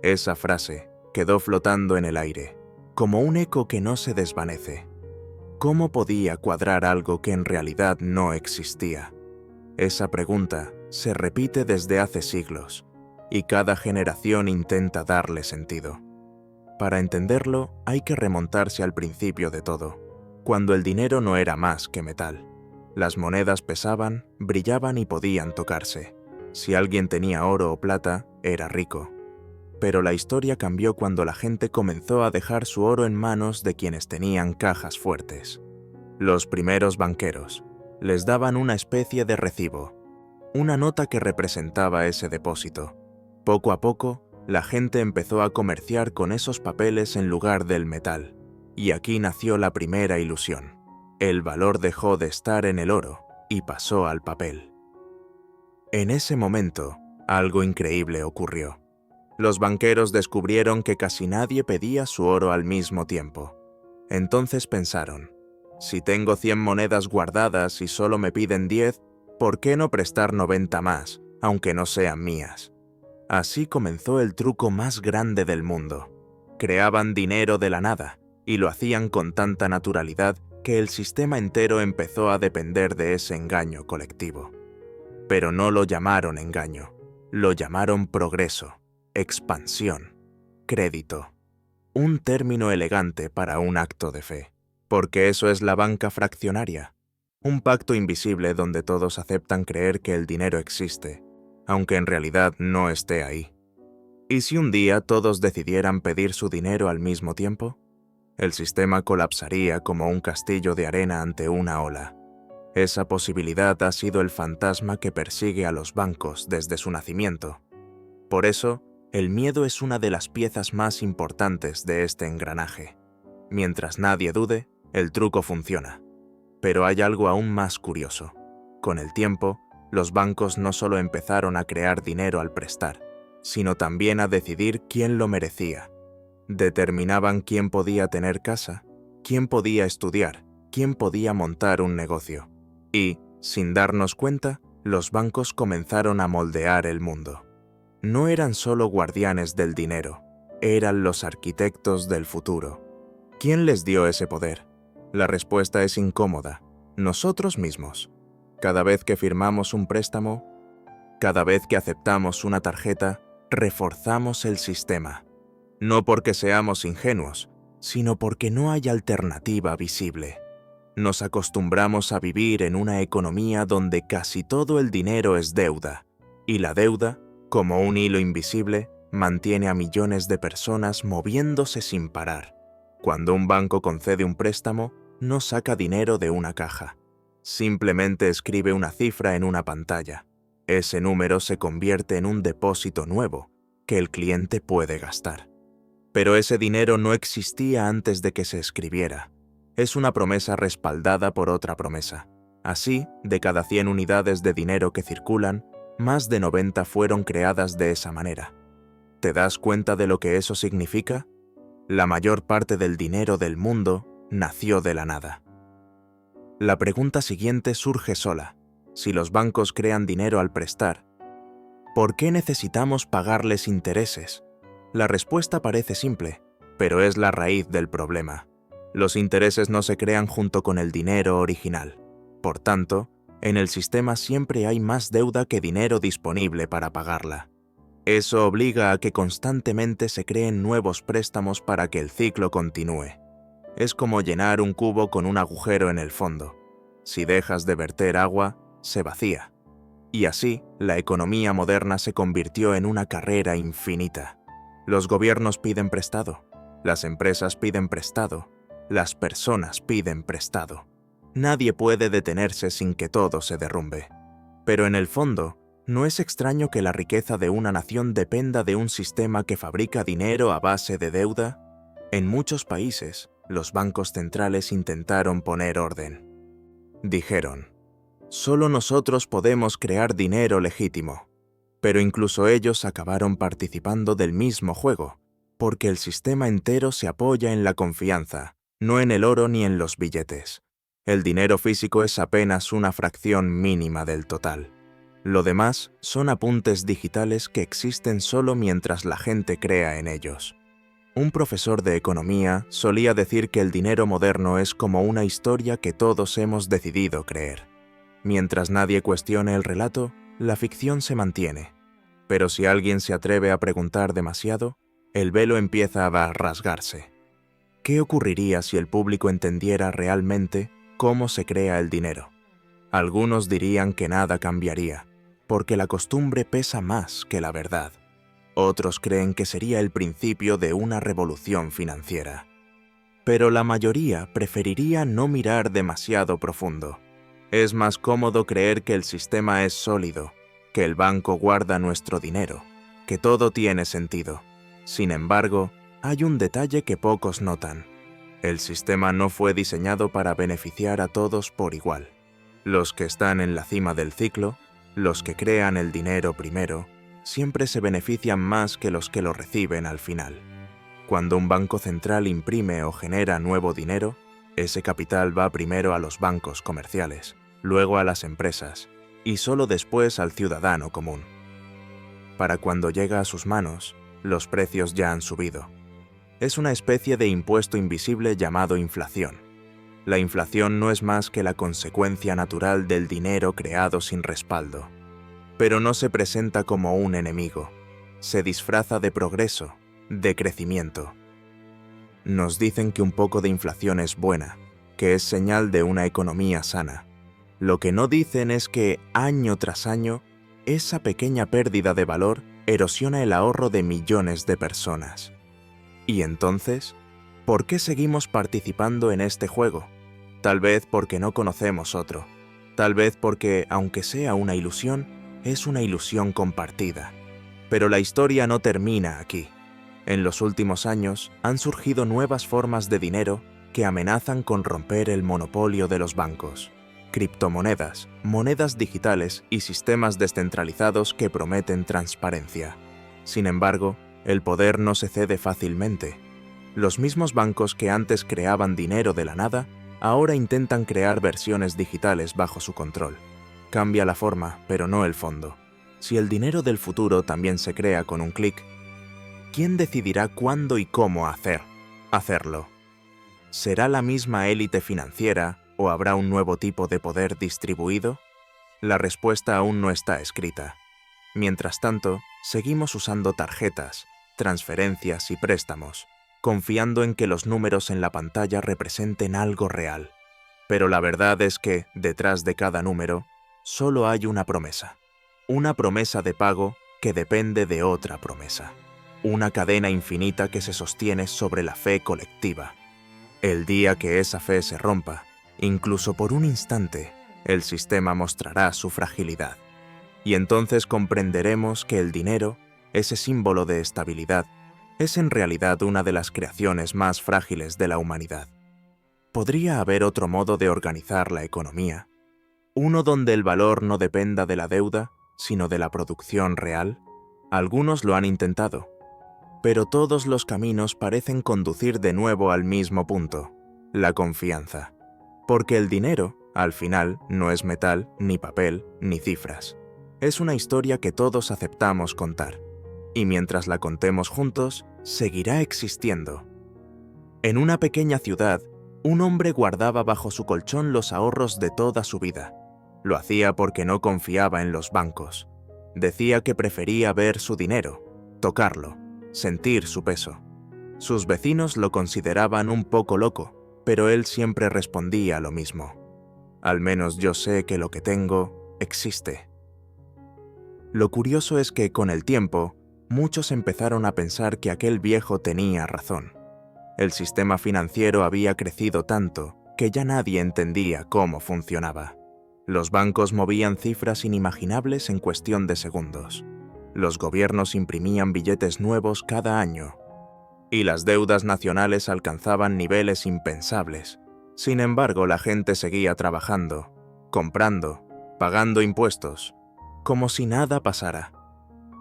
Esa frase, quedó flotando en el aire, como un eco que no se desvanece. ¿Cómo podía cuadrar algo que en realidad no existía? Esa pregunta se repite desde hace siglos, y cada generación intenta darle sentido. Para entenderlo, hay que remontarse al principio de todo, cuando el dinero no era más que metal. Las monedas pesaban, brillaban y podían tocarse. Si alguien tenía oro o plata, era rico. Pero la historia cambió cuando la gente comenzó a dejar su oro en manos de quienes tenían cajas fuertes. Los primeros banqueros les daban una especie de recibo, una nota que representaba ese depósito. Poco a poco, la gente empezó a comerciar con esos papeles en lugar del metal, y aquí nació la primera ilusión. El valor dejó de estar en el oro y pasó al papel. En ese momento, algo increíble ocurrió. Los banqueros descubrieron que casi nadie pedía su oro al mismo tiempo. Entonces pensaron, si tengo 100 monedas guardadas y solo me piden 10, ¿por qué no prestar 90 más, aunque no sean mías? Así comenzó el truco más grande del mundo. Creaban dinero de la nada, y lo hacían con tanta naturalidad que el sistema entero empezó a depender de ese engaño colectivo. Pero no lo llamaron engaño, lo llamaron progreso, expansión, crédito. Un término elegante para un acto de fe, porque eso es la banca fraccionaria, un pacto invisible donde todos aceptan creer que el dinero existe, aunque en realidad no esté ahí. ¿Y si un día todos decidieran pedir su dinero al mismo tiempo? El sistema colapsaría como un castillo de arena ante una ola. Esa posibilidad ha sido el fantasma que persigue a los bancos desde su nacimiento. Por eso, el miedo es una de las piezas más importantes de este engranaje. Mientras nadie dude, el truco funciona. Pero hay algo aún más curioso. Con el tiempo, los bancos no solo empezaron a crear dinero al prestar, sino también a decidir quién lo merecía. Determinaban quién podía tener casa, quién podía estudiar, quién podía montar un negocio. Y, sin darnos cuenta, los bancos comenzaron a moldear el mundo. No eran solo guardianes del dinero, eran los arquitectos del futuro. ¿Quién les dio ese poder? La respuesta es incómoda: nosotros mismos. Cada vez que firmamos un préstamo, cada vez que aceptamos una tarjeta, reforzamos el sistema. No porque seamos ingenuos, sino porque no hay alternativa visible. Nos acostumbramos a vivir en una economía donde casi todo el dinero es deuda, y la deuda, como un hilo invisible, mantiene a millones de personas moviéndose sin parar. Cuando un banco concede un préstamo, no saca dinero de una caja. Simplemente escribe una cifra en una pantalla. Ese número se convierte en un depósito nuevo que el cliente puede gastar. Pero ese dinero no existía antes de que se escribiera. Es una promesa respaldada por otra promesa. Así, de cada 100 unidades de dinero que circulan, más de 90 fueron creadas de esa manera. ¿Te das cuenta de lo que eso significa? La mayor parte del dinero del mundo nació de la nada. La pregunta siguiente surge sola. Si los bancos crean dinero al prestar, ¿por qué necesitamos pagarles intereses? La respuesta parece simple, pero es la raíz del problema. Los intereses no se crean junto con el dinero original. Por tanto, en el sistema siempre hay más deuda que dinero disponible para pagarla. Eso obliga a que constantemente se creen nuevos préstamos para que el ciclo continúe. Es como llenar un cubo con un agujero en el fondo. Si dejas de verter agua, se vacía. Y así, la economía moderna se convirtió en una carrera infinita. Los gobiernos piden prestado, las empresas piden prestado, las personas piden prestado. Nadie puede detenerse sin que todo se derrumbe. Pero en el fondo, ¿no es extraño que la riqueza de una nación dependa de un sistema que fabrica dinero a base de deuda? En muchos países, los bancos centrales intentaron poner orden. Dijeron, solo nosotros podemos crear dinero legítimo. Pero incluso ellos acabaron participando del mismo juego, porque el sistema entero se apoya en la confianza, no en el oro ni en los billetes. El dinero físico es apenas una fracción mínima del total. Lo demás son apuntes digitales que existen solo mientras la gente crea en ellos. Un profesor de economía solía decir que el dinero moderno es como una historia que todos hemos decidido creer. Mientras nadie cuestione el relato, la ficción se mantiene. Pero si alguien se atreve a preguntar demasiado, el velo empieza a rasgarse. ¿Qué ocurriría si el público entendiera realmente cómo se crea el dinero? Algunos dirían que nada cambiaría, porque la costumbre pesa más que la verdad. Otros creen que sería el principio de una revolución financiera. Pero la mayoría preferiría no mirar demasiado profundo. Es más cómodo creer que el sistema es sólido, que el banco guarda nuestro dinero, que todo tiene sentido. Sin embargo, hay un detalle que pocos notan. El sistema no fue diseñado para beneficiar a todos por igual. Los que están en la cima del ciclo, los que crean el dinero primero, siempre se benefician más que los que lo reciben al final. Cuando un banco central imprime o genera nuevo dinero, ese capital va primero a los bancos comerciales, luego a las empresas y solo después al ciudadano común. Para cuando llega a sus manos, los precios ya han subido. Es una especie de impuesto invisible llamado inflación. La inflación no es más que la consecuencia natural del dinero creado sin respaldo. Pero no se presenta como un enemigo. Se disfraza de progreso, de crecimiento. Nos dicen que un poco de inflación es buena, que es señal de una economía sana. Lo que no dicen es que, año tras año, esa pequeña pérdida de valor erosiona el ahorro de millones de personas. ¿Y entonces, por qué seguimos participando en este juego? Tal vez porque no conocemos otro. Tal vez porque, aunque sea una ilusión, es una ilusión compartida. Pero la historia no termina aquí. En los últimos años han surgido nuevas formas de dinero que amenazan con romper el monopolio de los bancos. Criptomonedas, monedas digitales y sistemas descentralizados que prometen transparencia. Sin embargo, el poder no se cede fácilmente. Los mismos bancos que antes creaban dinero de la nada, ahora intentan crear versiones digitales bajo su control. Cambia la forma, pero no el fondo. Si el dinero del futuro también se crea con un clic, ¿quién decidirá cuándo y cómo hacerlo? ¿Será la misma élite financiera o habrá un nuevo tipo de poder distribuido? La respuesta aún no está escrita. Mientras tanto, seguimos usando tarjetas, transferencias y préstamos, confiando en que los números en la pantalla representen algo real. Pero la verdad es que, detrás de cada número, solo hay una promesa de pago que depende de otra promesa. Una cadena infinita que se sostiene sobre la fe colectiva. El día que esa fe se rompa, incluso por un instante, el sistema mostrará su fragilidad. Y entonces comprenderemos que el dinero, ese símbolo de estabilidad, es en realidad una de las creaciones más frágiles de la humanidad. ¿Podría haber otro modo de organizar la economía? ¿Uno donde el valor no dependa de la deuda, sino de la producción real? Algunos lo han intentado, pero todos los caminos parecen conducir de nuevo al mismo punto, la confianza. Porque el dinero, al final, no es metal, ni papel, ni cifras. Es una historia que todos aceptamos contar, y mientras la contemos juntos, seguirá existiendo. En una pequeña ciudad, un hombre guardaba bajo su colchón los ahorros de toda su vida. Lo hacía porque no confiaba en los bancos. Decía que prefería ver su dinero, tocarlo, sentir su peso. Sus vecinos lo consideraban un poco loco, pero él siempre respondía lo mismo. Al menos yo sé que lo que tengo existe. Lo curioso es que con el tiempo, muchos empezaron a pensar que aquel viejo tenía razón. El sistema financiero había crecido tanto que ya nadie entendía cómo funcionaba. Los bancos movían cifras inimaginables en cuestión de segundos. Los gobiernos imprimían billetes nuevos cada año. Y las deudas nacionales alcanzaban niveles impensables. Sin embargo, la gente seguía trabajando, comprando, pagando impuestos, como si nada pasara.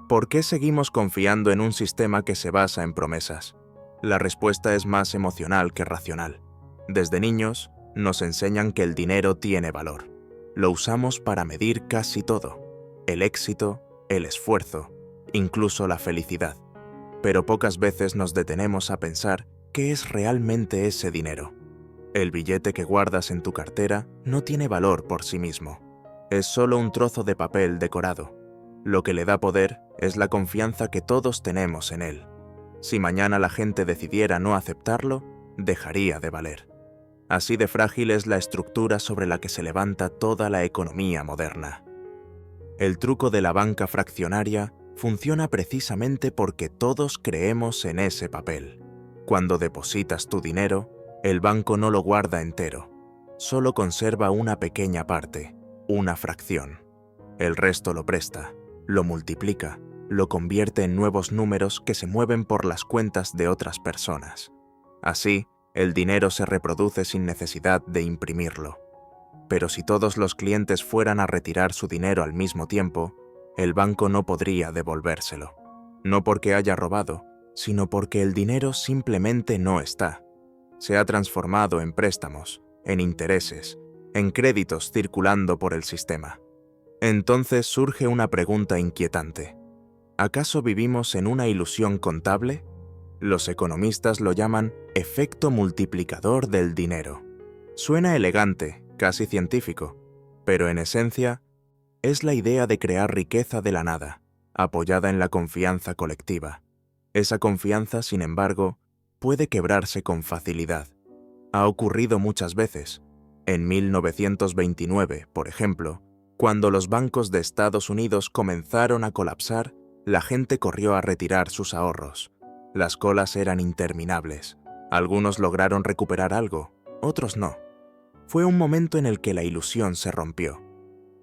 ¿Por qué seguimos confiando en un sistema que se basa en promesas? La respuesta es más emocional que racional. Desde niños, nos enseñan que el dinero tiene valor. Lo usamos para medir casi todo: el éxito, el esfuerzo, incluso la felicidad. pero pocas veces nos detenemos a pensar qué es realmente ese dinero. El billete que guardas en tu cartera no tiene valor por sí mismo. Es solo un trozo de papel decorado. Lo que le da poder es la confianza que todos tenemos en él. Si mañana la gente decidiera no aceptarlo, dejaría de valer. Así de frágil es la estructura sobre la que se levanta toda la economía moderna. El truco de la banca fraccionaria funciona precisamente porque todos creemos en ese papel. Cuando depositas tu dinero, el banco no lo guarda entero, solo conserva una pequeña parte, una fracción. El resto lo presta, lo multiplica, lo convierte en nuevos números que se mueven por las cuentas de otras personas. Así, el dinero se reproduce sin necesidad de imprimirlo. Pero si todos los clientes fueran a retirar su dinero al mismo tiempo, el banco no podría devolvérselo. No porque haya robado, sino porque el dinero simplemente no está. Se ha transformado en préstamos, en intereses, en créditos circulando por el sistema. Entonces surge una pregunta inquietante. ¿Acaso vivimos en una ilusión contable? Los economistas lo llaman efecto multiplicador del dinero. Suena elegante, casi científico, pero en esencia es la idea de crear riqueza de la nada, apoyada en la confianza colectiva. Esa confianza, sin embargo, puede quebrarse con facilidad. Ha ocurrido muchas veces. En 1929, por ejemplo, cuando los bancos de Estados Unidos comenzaron a colapsar, la gente corrió a retirar sus ahorros. Las colas eran interminables. Algunos lograron recuperar algo, otros no. Fue un momento en el que la ilusión se rompió.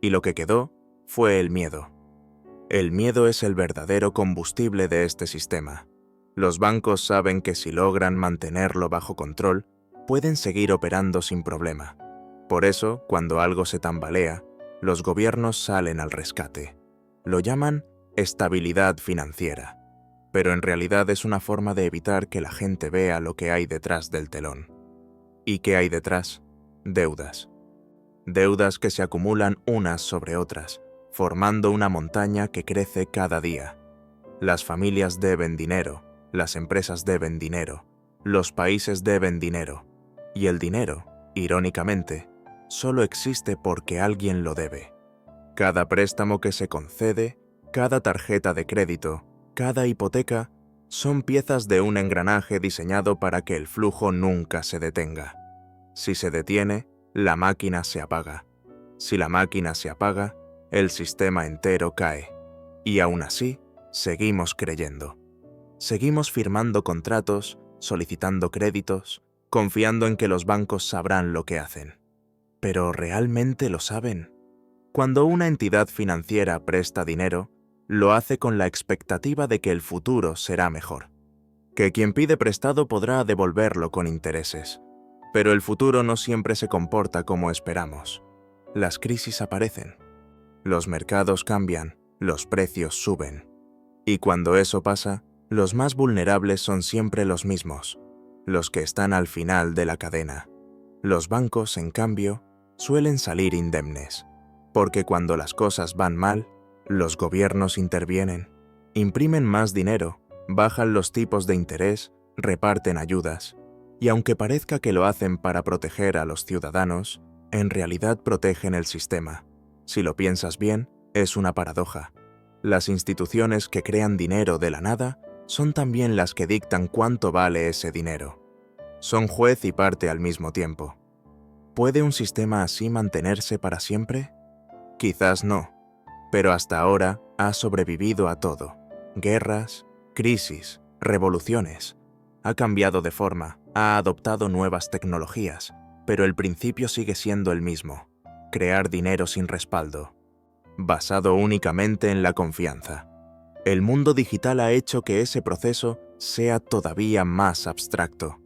Y lo que quedó fue el miedo. El miedo es el verdadero combustible de este sistema. Los bancos saben que si logran mantenerlo bajo control, pueden seguir operando sin problema. Por eso, cuando algo se tambalea, los gobiernos salen al rescate. Lo llaman estabilidad financiera, pero en realidad es una forma de evitar que la gente vea lo que hay detrás del telón. ¿Y qué hay detrás? Deudas. Deudas que se acumulan unas sobre otras, formando una montaña que crece cada día. Las familias deben dinero, las empresas deben dinero, los países deben dinero, y el dinero, irónicamente, solo existe porque alguien lo debe. Cada préstamo que se concede, cada tarjeta de crédito, cada hipoteca, son piezas de un engranaje diseñado para que el flujo nunca se detenga. Si se detiene, la máquina se apaga. Si la máquina se apaga, el sistema entero cae. Y aún así, seguimos creyendo. Seguimos firmando contratos, solicitando créditos, confiando en que los bancos sabrán lo que hacen. ¿Pero realmente lo saben? Cuando una entidad financiera presta dinero, lo hace con la expectativa de que el futuro será mejor, que quien pide prestado podrá devolverlo con intereses. Pero el futuro no siempre se comporta como esperamos. Las crisis aparecen, los mercados cambian, los precios suben. Y cuando eso pasa, los más vulnerables son siempre los mismos, los que están al final de la cadena. Los bancos, en cambio, suelen salir indemnes, porque cuando las cosas van mal, los gobiernos intervienen, imprimen más dinero, bajan los tipos de interés, reparten ayudas, y aunque parezca que lo hacen para proteger a los ciudadanos, en realidad protegen el sistema. Si lo piensas bien, es una paradoja. Las instituciones que crean dinero de la nada son también las que dictan cuánto vale ese dinero. Son juez y parte al mismo tiempo. ¿Puede un sistema así mantenerse para siempre? Quizás no, pero hasta ahora ha sobrevivido a todo. Guerras, crisis, revoluciones. Ha cambiado de forma, ha adoptado nuevas tecnologías, pero el principio sigue siendo el mismo: crear dinero sin respaldo, basado únicamente en la confianza. El mundo digital ha hecho que ese proceso sea todavía más abstracto.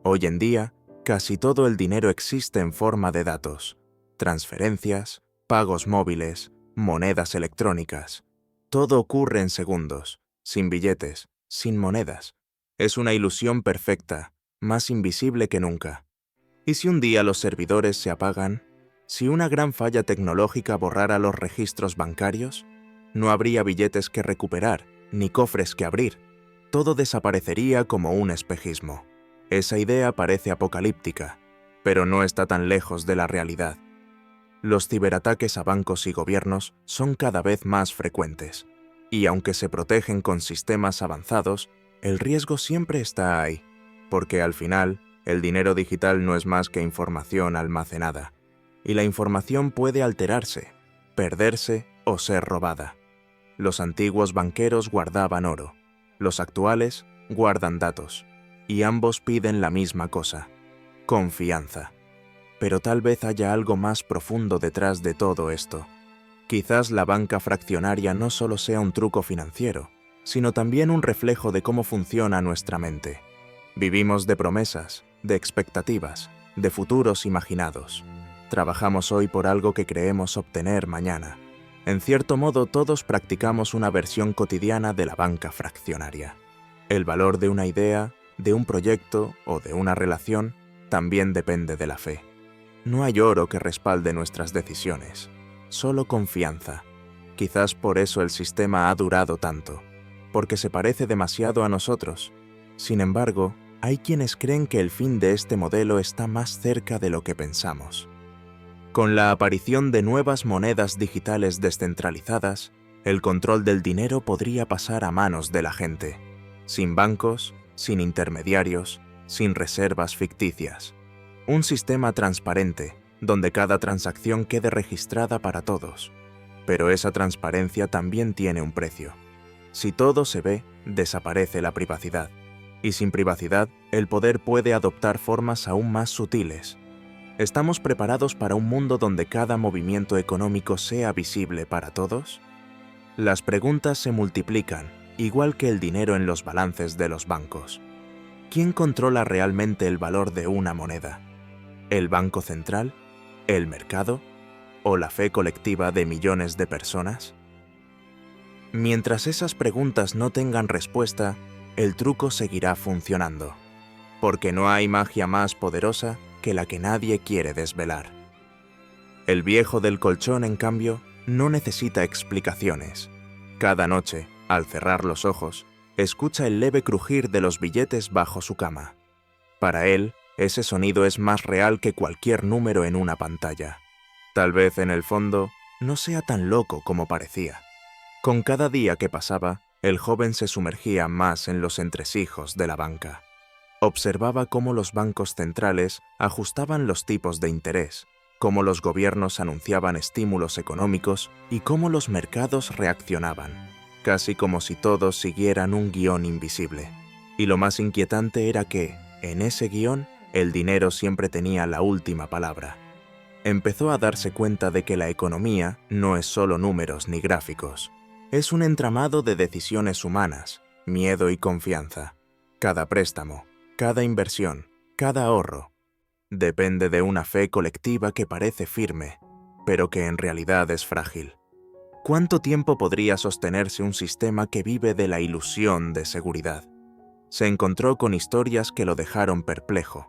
Hoy en día, casi todo el dinero existe en forma de datos, transferencias, pagos móviles, monedas electrónicas. Todo ocurre en segundos, sin billetes, sin monedas. Es una ilusión perfecta, más invisible que nunca. ¿Y si un día los servidores se apagan? Si una gran falla tecnológica borrara los registros bancarios, no habría billetes que recuperar, ni cofres que abrir. todo desaparecería como un espejismo. Esa idea parece apocalíptica, pero no está tan lejos de la realidad. Los ciberataques a bancos y gobiernos son cada vez más frecuentes, y aunque se protegen con sistemas avanzados, el riesgo siempre está ahí, porque al final, el dinero digital no es más que información almacenada, y la información puede alterarse, perderse o ser robada. Los antiguos banqueros guardaban oro, los actuales guardan datos, y ambos piden la misma cosa: confianza. Pero tal vez haya algo más profundo detrás de todo esto. Quizás la banca fraccionaria no solo sea un truco financiero, sino también un reflejo de cómo funciona nuestra mente. Vivimos de promesas, de expectativas, de futuros imaginados. Trabajamos hoy por algo que creemos obtener mañana. En cierto modo, todos practicamos una versión cotidiana de la banca fraccionaria. El valor de una idea, de un proyecto o de una relación también depende de la fe. No hay oro que respalde nuestras decisiones, solo confianza. Quizás por eso el sistema ha durado tanto, porque se parece demasiado a nosotros. Sin embargo, hay quienes creen que el fin de este modelo está más cerca de lo que pensamos. Con la aparición de nuevas monedas digitales descentralizadas, el control del dinero podría pasar a manos de la gente, sin bancos, sin intermediarios, sin reservas ficticias. Un sistema transparente, donde cada transacción quede registrada para todos. Pero esa transparencia también tiene un precio. Si todo se ve, desaparece la privacidad. Y sin privacidad, el poder puede adoptar formas aún más sutiles. ¿Estamos preparados para un mundo donde cada movimiento económico sea visible para todos? Las preguntas se multiplican, igual que el dinero en los balances de los bancos. ¿Quién controla realmente el valor de una moneda? ¿El Banco Central? ¿El mercado? ¿O la fe colectiva de millones de personas? Mientras esas preguntas no tengan respuesta, el truco seguirá funcionando, porque no hay magia más poderosa que la que nadie quiere desvelar. El viejo del colchón, en cambio, no necesita explicaciones. Cada noche, al cerrar los ojos, escucha el leve crujir de los billetes bajo su cama. Para él, ese sonido es más real que cualquier número en una pantalla. Tal vez en el fondo no sea tan loco como parecía. Con cada día que pasaba, el joven se sumergía más en los entresijos de la banca. Observaba cómo los bancos centrales ajustaban los tipos de interés, cómo los gobiernos anunciaban estímulos económicos y cómo los mercados reaccionaban, casi como si todos siguieran un guión invisible. Y lo más inquietante era que, en ese guión, el dinero siempre tenía la última palabra. Empezó a darse cuenta de que la economía no es solo números ni gráficos. Es un entramado de decisiones humanas, miedo y confianza. Cada préstamo, cada inversión, cada ahorro, depende de una fe colectiva que parece firme, pero que en realidad es frágil. ¿Cuánto tiempo podría sostenerse un sistema que vive de la ilusión de seguridad? Se encontró con historias que lo dejaron perplejo.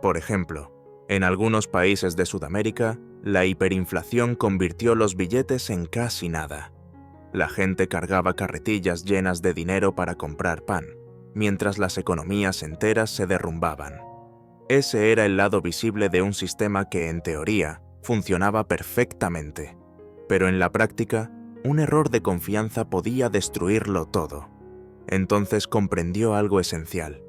Por ejemplo, en algunos países de Sudamérica, la hiperinflación convirtió los billetes en casi nada. La gente cargaba carretillas llenas de dinero para comprar pan, mientras las economías enteras se derrumbaban. Ese era el lado visible de un sistema que, en teoría, funcionaba perfectamente. Pero en la práctica, un error de confianza podía destruirlo todo. Entonces comprendió algo esencial.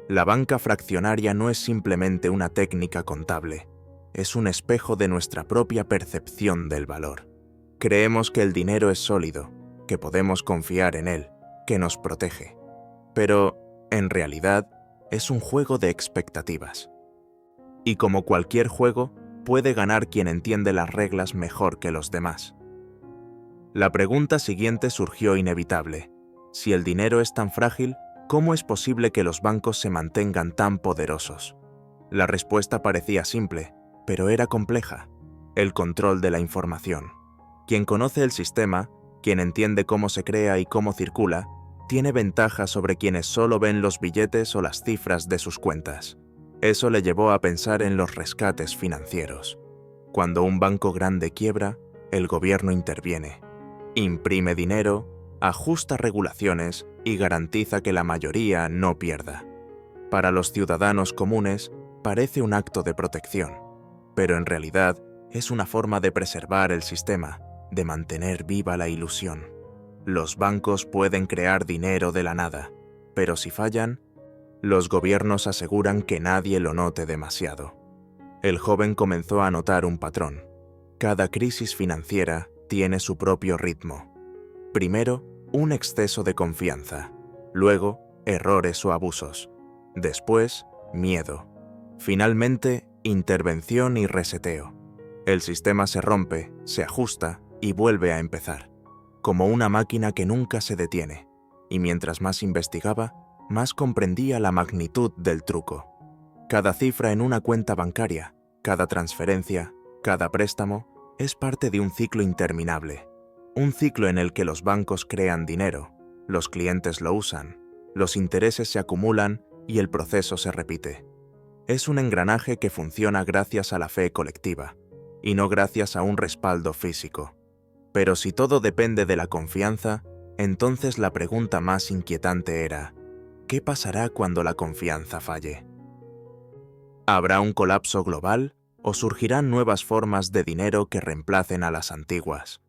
La banca fraccionaria no es simplemente una técnica contable, es un espejo de nuestra propia percepción del valor. Creemos que el dinero es sólido, que podemos confiar en él, que nos protege. Pero, en realidad, es un juego de expectativas. Y como cualquier juego, puede ganar quien entiende las reglas mejor que los demás. La pregunta siguiente surgió inevitable. Si el dinero es tan frágil, ¿cómo es posible que los bancos se mantengan tan poderosos? La respuesta parecía simple, pero era compleja. El control de la información. Quien conoce el sistema, quien entiende cómo se crea y cómo circula, tiene ventaja sobre quienes solo ven los billetes o las cifras de sus cuentas. Eso le llevó a pensar en los rescates financieros. Cuando un banco grande quiebra, el gobierno interviene. Imprime dinero, ajusta regulaciones y garantiza que la mayoría no pierda. Para los ciudadanos comunes parece un acto de protección, pero en realidad es una forma de preservar el sistema, de mantener viva la ilusión. Los bancos pueden crear dinero de la nada, pero si fallan, los gobiernos aseguran que nadie lo note demasiado. El joven comenzó a notar un patrón. Cada crisis financiera tiene su propio ritmo. Primero, un exceso de confianza. Luego, errores o abusos. Después, miedo. Finalmente, intervención y reseteo. El sistema se rompe, se ajusta y vuelve a empezar, como una máquina que nunca se detiene. Y mientras más investigaba, más comprendía la magnitud del truco. Cada cifra en una cuenta bancaria, cada transferencia, cada préstamo, es parte de un ciclo interminable. Un ciclo en el que los bancos crean dinero, los clientes lo usan, los intereses se acumulan y el proceso se repite. Es un engranaje que funciona gracias a la fe colectiva, y no gracias a un respaldo físico. Pero si todo depende de la confianza, entonces la pregunta más inquietante era: ¿qué pasará cuando la confianza falle? ¿Habrá un colapso global o surgirán nuevas formas de dinero que reemplacen a las antiguas?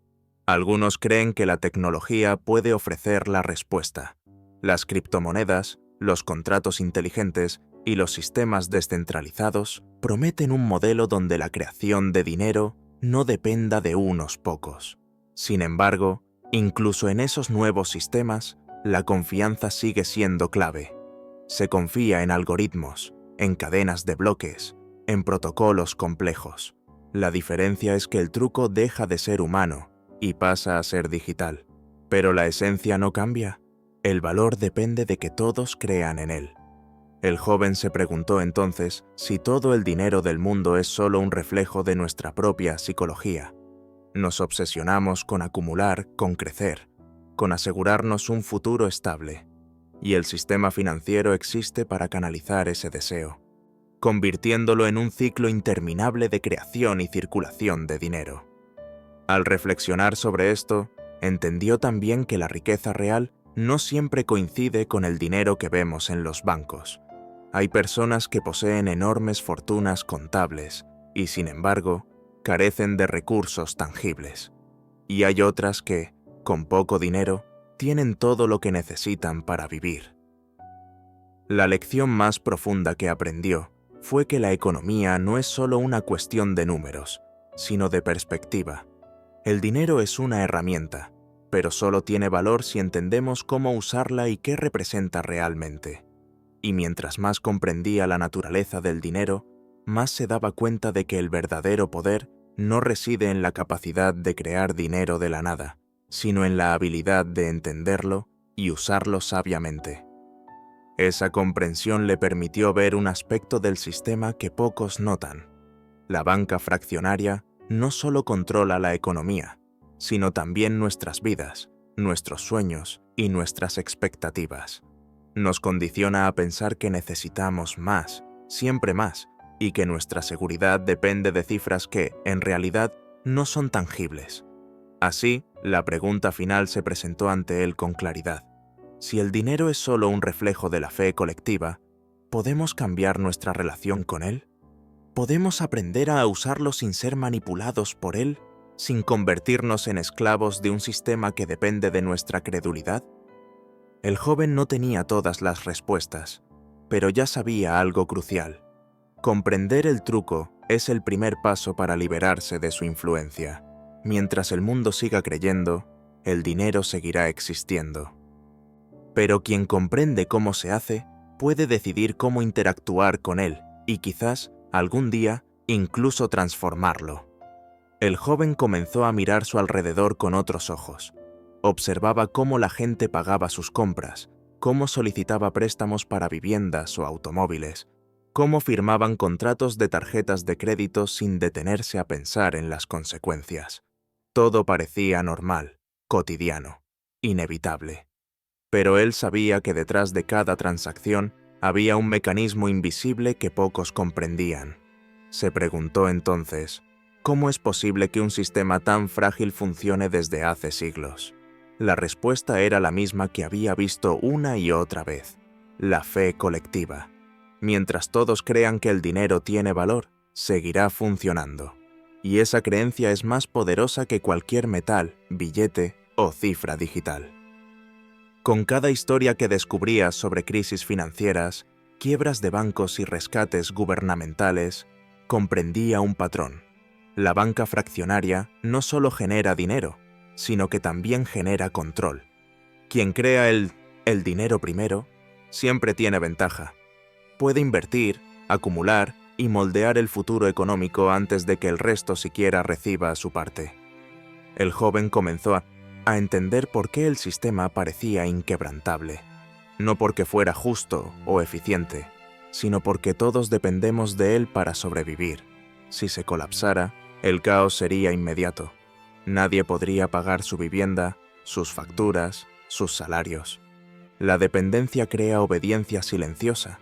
Algunos creen que la tecnología puede ofrecer la respuesta. Las criptomonedas, los contratos inteligentes y los sistemas descentralizados prometen un modelo donde la creación de dinero no dependa de unos pocos. Sin embargo, incluso en esos nuevos sistemas, la confianza sigue siendo clave. Se confía en algoritmos, en cadenas de bloques, en protocolos complejos. La diferencia es que el truco deja de ser humano y pasa a ser digital. Pero la esencia no cambia. El valor depende de que todos crean en él. El joven se preguntó entonces si todo el dinero del mundo es solo un reflejo de nuestra propia psicología. Nos obsesionamos con acumular, con crecer, con asegurarnos un futuro estable. Y el sistema financiero existe para canalizar ese deseo, convirtiéndolo en un ciclo interminable de creación y circulación de dinero. Al reflexionar sobre esto, entendió también que la riqueza real no siempre coincide con el dinero que vemos en los bancos. Hay personas que poseen enormes fortunas contables y, sin embargo, carecen de recursos tangibles. Y hay otras que, con poco dinero, tienen todo lo que necesitan para vivir. La lección más profunda que aprendió fue que la economía no es solo una cuestión de números, sino de perspectiva. El dinero es una herramienta, pero solo tiene valor si entendemos cómo usarla y qué representa realmente. Y mientras más comprendía la naturaleza del dinero, más se daba cuenta de que el verdadero poder no reside en la capacidad de crear dinero de la nada, sino en la habilidad de entenderlo y usarlo sabiamente. Esa comprensión le permitió ver un aspecto del sistema que pocos notan. La banca fraccionaria no solo controla la economía, sino también nuestras vidas, nuestros sueños y nuestras expectativas. Nos condiciona a pensar que necesitamos más, siempre más, y que nuestra seguridad depende de cifras que, en realidad, no son tangibles. Así, la pregunta final se presentó ante él con claridad. Si el dinero es solo un reflejo de la fe colectiva, ¿podemos cambiar nuestra relación con él? ¿Podemos aprender a usarlo sin ser manipulados por él, sin convertirnos en esclavos de un sistema que depende de nuestra credulidad? El joven no tenía todas las respuestas, pero ya sabía algo crucial. Comprender el truco es el primer paso para liberarse de su influencia. Mientras el mundo siga creyendo, el dinero seguirá existiendo. Pero quien comprende cómo se hace, puede decidir cómo interactuar con él y quizás, algún día, incluso transformarlo. El joven comenzó a mirar su alrededor con otros ojos. Observaba cómo la gente pagaba sus compras, cómo solicitaba préstamos para viviendas o automóviles, cómo firmaban contratos de tarjetas de crédito sin detenerse a pensar en las consecuencias. Todo parecía normal, cotidiano, inevitable. Pero él sabía que detrás de cada transacción había un mecanismo invisible que pocos comprendían. Se preguntó entonces, ¿cómo es posible que un sistema tan frágil funcione desde hace siglos? La respuesta era la misma que había visto una y otra vez: la fe colectiva. Mientras todos crean que el dinero tiene valor, seguirá funcionando. Y esa creencia es más poderosa que cualquier metal, billete o cifra digital. Con cada historia que descubría sobre crisis financieras, quiebras de bancos y rescates gubernamentales, comprendía un patrón. La banca fraccionaria no solo genera dinero, sino que también genera control. Quien crea el dinero primero, siempre tiene ventaja. Puede invertir, acumular y moldear el futuro económico antes de que el resto siquiera reciba su parte. El joven comenzó a entender por qué el sistema parecía inquebrantable. No porque fuera justo o eficiente, sino porque todos dependemos de él para sobrevivir. Si se colapsara, el caos sería inmediato. Nadie podría pagar su vivienda, sus facturas, sus salarios. La dependencia crea obediencia silenciosa.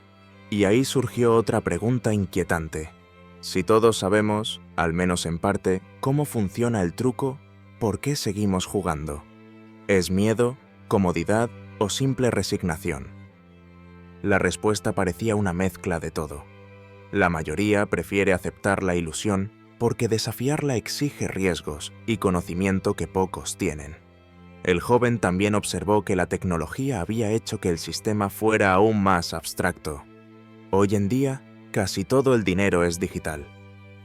Y ahí surgió otra pregunta inquietante. Si todos sabemos, al menos en parte, cómo funciona el truco, ¿por qué seguimos jugando? ¿Es miedo, comodidad o simple resignación? La respuesta parecía una mezcla de todo. La mayoría prefiere aceptar la ilusión porque desafiarla exige riesgos y conocimiento que pocos tienen. El joven también observó que la tecnología había hecho que el sistema fuera aún más abstracto. Hoy en día, casi todo el dinero es digital.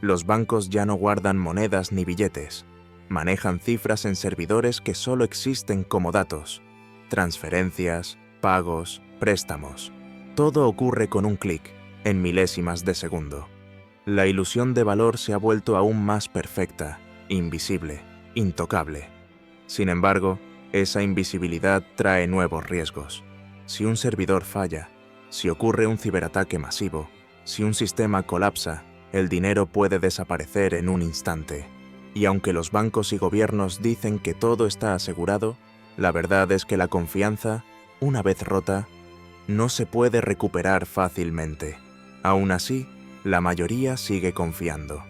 Los bancos ya no guardan monedas ni billetes. Manejan cifras en servidores que solo existen como datos. Transferencias, pagos, préstamos. Todo ocurre con un clic, en milésimas de segundo. La ilusión de valor se ha vuelto aún más perfecta, invisible, intocable. Sin embargo, esa invisibilidad trae nuevos riesgos. Si un servidor falla, si ocurre un ciberataque masivo, si un sistema colapsa, el dinero puede desaparecer en un instante. Y aunque los bancos y gobiernos dicen que todo está asegurado, la verdad es que la confianza, una vez rota, no se puede recuperar fácilmente. Aún así, la mayoría sigue confiando.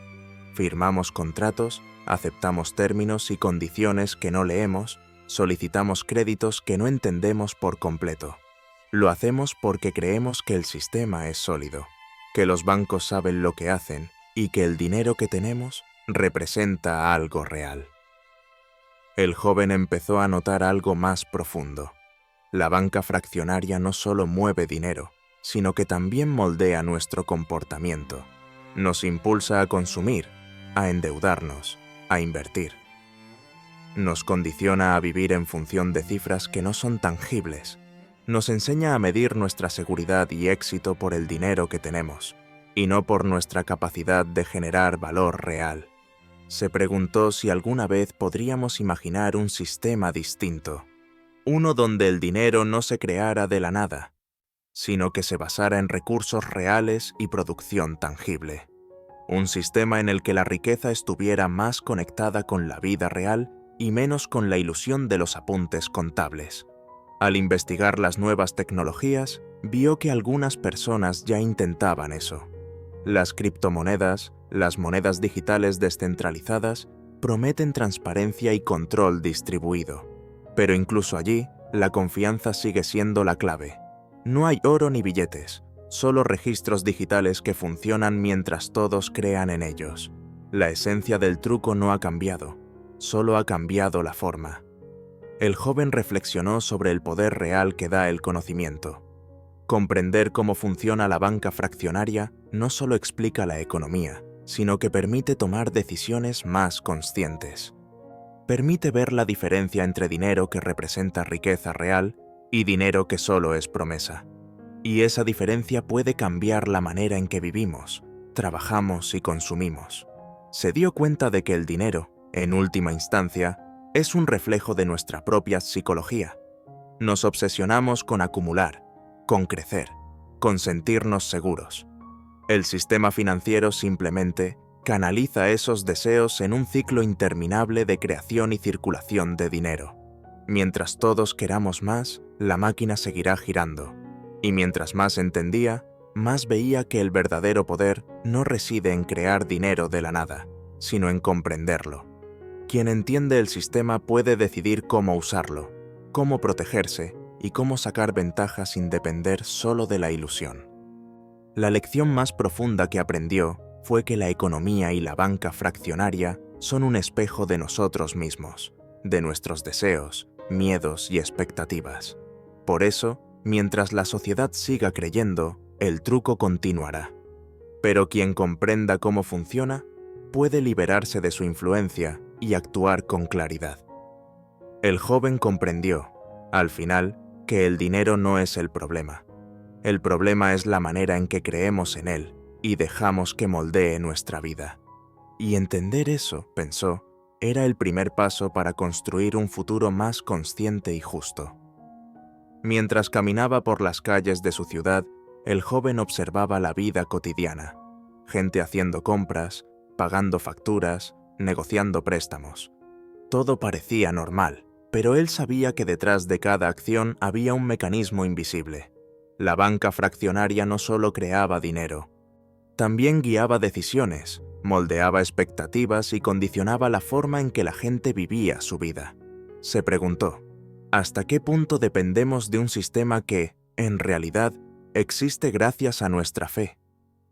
Firmamos contratos, aceptamos términos y condiciones que no leemos, solicitamos créditos que no entendemos por completo. Lo hacemos porque creemos que el sistema es sólido, que los bancos saben lo que hacen y que el dinero que tenemos representa algo real. El joven empezó a notar algo más profundo. La banca fraccionaria no solo mueve dinero, sino que también moldea nuestro comportamiento. Nos impulsa a consumir, a endeudarnos, a invertir. Nos condiciona a vivir en función de cifras que no son tangibles. Nos enseña a medir nuestra seguridad y éxito por el dinero que tenemos, y no por nuestra capacidad de generar valor real. Se preguntó si alguna vez podríamos imaginar un sistema distinto, uno donde el dinero no se creara de la nada, sino que se basara en recursos reales y producción tangible. Un sistema en el que la riqueza estuviera más conectada con la vida real y menos con la ilusión de los apuntes contables. Al investigar las nuevas tecnologías, vio que algunas personas ya intentaban eso. Las criptomonedas, las monedas digitales descentralizadas, prometen transparencia y control distribuido. Pero incluso allí, la confianza sigue siendo la clave. No hay oro ni billetes, solo registros digitales que funcionan mientras todos crean en ellos. La esencia del truco no ha cambiado, solo ha cambiado la forma. El joven reflexionó sobre el poder real que da el conocimiento. Comprender cómo funciona la banca fraccionaria no solo explica la economía, sino que permite tomar decisiones más conscientes. Permite ver la diferencia entre dinero que representa riqueza real y dinero que solo es promesa. Y esa diferencia puede cambiar la manera en que vivimos, trabajamos y consumimos. Se dio cuenta de que el dinero, en última instancia, es un reflejo de nuestra propia psicología. Nos obsesionamos con acumular, con crecer, con sentirnos seguros. El sistema financiero simplemente canaliza esos deseos en un ciclo interminable de creación y circulación de dinero. Mientras todos queramos más, la máquina seguirá girando. Y mientras más entendía, más veía que el verdadero poder no reside en crear dinero de la nada, sino en comprenderlo. Quien entiende el sistema puede decidir cómo usarlo, cómo protegerse y cómo sacar ventaja sin depender solo de la ilusión. La lección más profunda que aprendió fue que la economía y la banca fraccionaria son un espejo de nosotros mismos, de nuestros deseos, miedos y expectativas. Por eso, mientras la sociedad siga creyendo, el truco continuará. Pero quien comprenda cómo funciona, puede liberarse de su influencia y actuar con claridad. El joven comprendió, al final, que el dinero no es el problema. El problema es la manera en que creemos en él y dejamos que moldee nuestra vida. Y entender eso, pensó, era el primer paso para construir un futuro más consciente y justo. Mientras caminaba por las calles de su ciudad, el joven observaba la vida cotidiana. Gente haciendo compras, pagando facturas, negociando préstamos. Todo parecía normal, pero él sabía que detrás de cada acción había un mecanismo invisible. La banca fraccionaria no solo creaba dinero, también guiaba decisiones, moldeaba expectativas y condicionaba la forma en que la gente vivía su vida. Se preguntó, ¿hasta qué punto dependemos de un sistema que, en realidad, existe gracias a nuestra fe?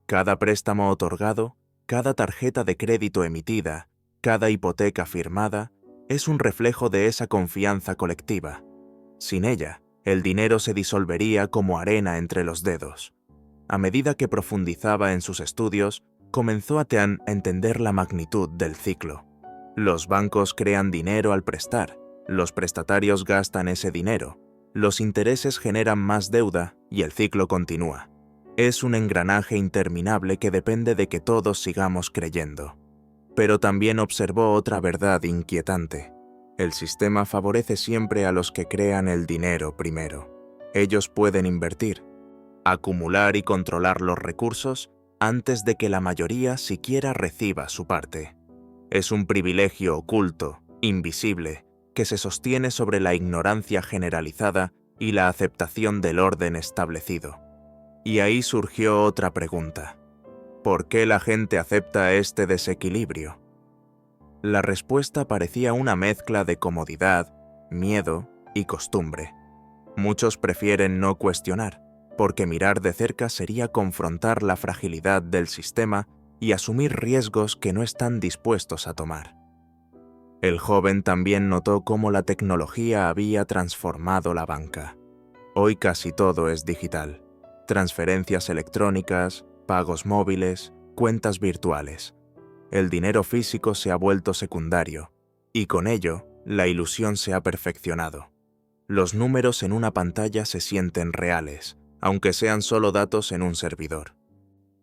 Cada préstamo otorgado, cada tarjeta de crédito emitida, cada hipoteca firmada, es un reflejo de esa confianza colectiva. Sin ella, el dinero se disolvería como arena entre los dedos. A medida que profundizaba en sus estudios, comenzó a entender la magnitud del ciclo. Los bancos crean dinero al prestar, los prestatarios gastan ese dinero, los intereses generan más deuda y el ciclo continúa. Es un engranaje interminable que depende de que todos sigamos creyendo. Pero también observó otra verdad inquietante. El sistema favorece siempre a los que crean el dinero primero. Ellos pueden invertir, acumular y controlar los recursos antes de que la mayoría siquiera reciba su parte. Es un privilegio oculto, invisible, que se sostiene sobre la ignorancia generalizada y la aceptación del orden establecido. Y ahí surgió otra pregunta. ¿Por qué la gente acepta este desequilibrio? La respuesta parecía una mezcla de comodidad, miedo y costumbre. Muchos prefieren no cuestionar, porque mirar de cerca sería confrontar la fragilidad del sistema y asumir riesgos que no están dispuestos a tomar. El joven también notó cómo la tecnología había transformado la banca. Hoy casi todo es digital. Transferencias electrónicas, pagos móviles, cuentas virtuales. El dinero físico se ha vuelto secundario, y con ello, la ilusión se ha perfeccionado. Los números en una pantalla se sienten reales, aunque sean solo datos en un servidor.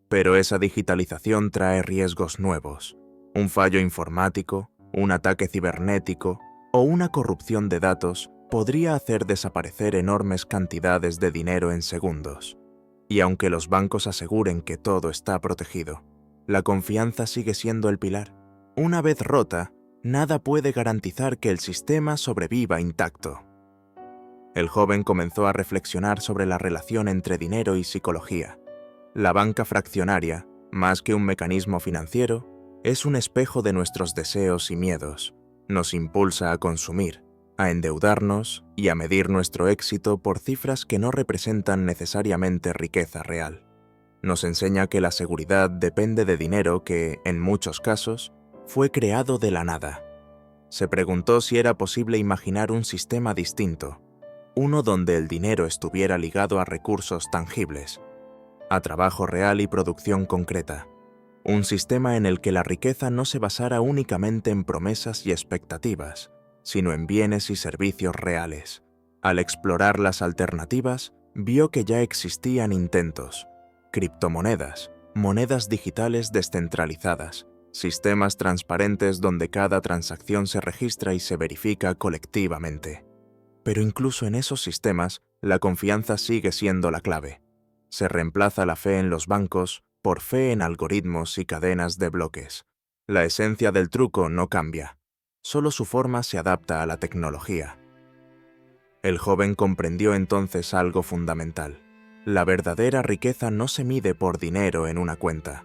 Pero esa digitalización trae riesgos nuevos. Un fallo informático, un ataque cibernético o una corrupción de datos podría hacer desaparecer enormes cantidades de dinero en segundos. Y aunque los bancos aseguren que todo está protegido, la confianza sigue siendo el pilar. Una vez rota, nada puede garantizar que el sistema sobreviva intacto. El joven comenzó a reflexionar sobre la relación entre dinero y psicología. La banca fraccionaria, más que un mecanismo financiero, es un espejo de nuestros deseos y miedos. Nos impulsa a consumir, a endeudarnos y a medir nuestro éxito por cifras que no representan necesariamente riqueza real. Nos enseña que la seguridad depende de dinero que, en muchos casos, fue creado de la nada. Se preguntó si era posible imaginar un sistema distinto, uno donde el dinero estuviera ligado a recursos tangibles, a trabajo real y producción concreta. Un sistema en el que la riqueza no se basara únicamente en promesas y expectativas, sino en bienes y servicios reales. Al explorar las alternativas, vio que ya existían intentos: criptomonedas, monedas digitales descentralizadas, sistemas transparentes donde cada transacción se registra y se verifica colectivamente. Pero incluso en esos sistemas, la confianza sigue siendo la clave. Se reemplaza la fe en los bancos por fe en algoritmos y cadenas de bloques. La esencia del truco no cambia, solo su forma se adapta a la tecnología. El joven comprendió entonces algo fundamental. La verdadera riqueza no se mide por dinero en una cuenta,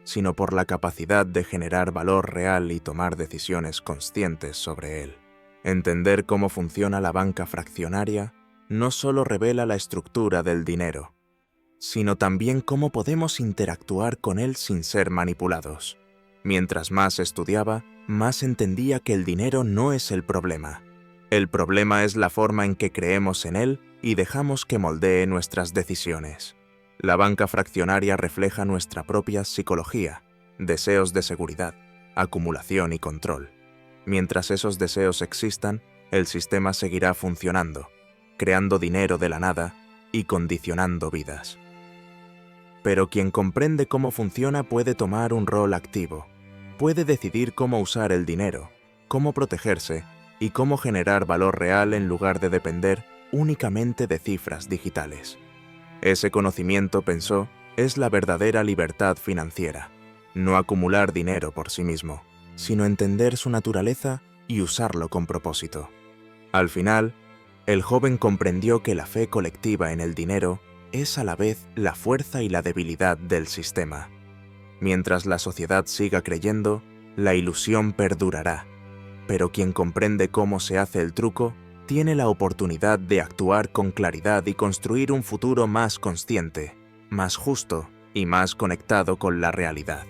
sino por la capacidad de generar valor real y tomar decisiones conscientes sobre él. Entender cómo funciona la banca fraccionaria no solo revela la estructura del dinero, sino también cómo podemos interactuar con él sin ser manipulados. Mientras más estudiaba, más entendía que el dinero no es el problema. El problema es la forma en que creemos en él y dejamos que moldee nuestras decisiones. La banca fraccionaria refleja nuestra propia psicología, deseos de seguridad, acumulación y control. Mientras esos deseos existan, el sistema seguirá funcionando, creando dinero de la nada y condicionando vidas. Pero quien comprende cómo funciona puede tomar un rol activo. Puede decidir cómo usar el dinero, cómo protegerse y cómo generar valor real en lugar de depender únicamente de cifras digitales. Ese conocimiento, pensó, es la verdadera libertad financiera. No acumular dinero por sí mismo, sino entender su naturaleza y usarlo con propósito. Al final, el joven comprendió que la fe colectiva en el dinero es a la vez la fuerza y la debilidad del sistema. Mientras la sociedad siga creyendo, la ilusión perdurará. Pero quien comprende cómo se hace el truco, tiene la oportunidad de actuar con claridad y construir un futuro más consciente, más justo y más conectado con la realidad.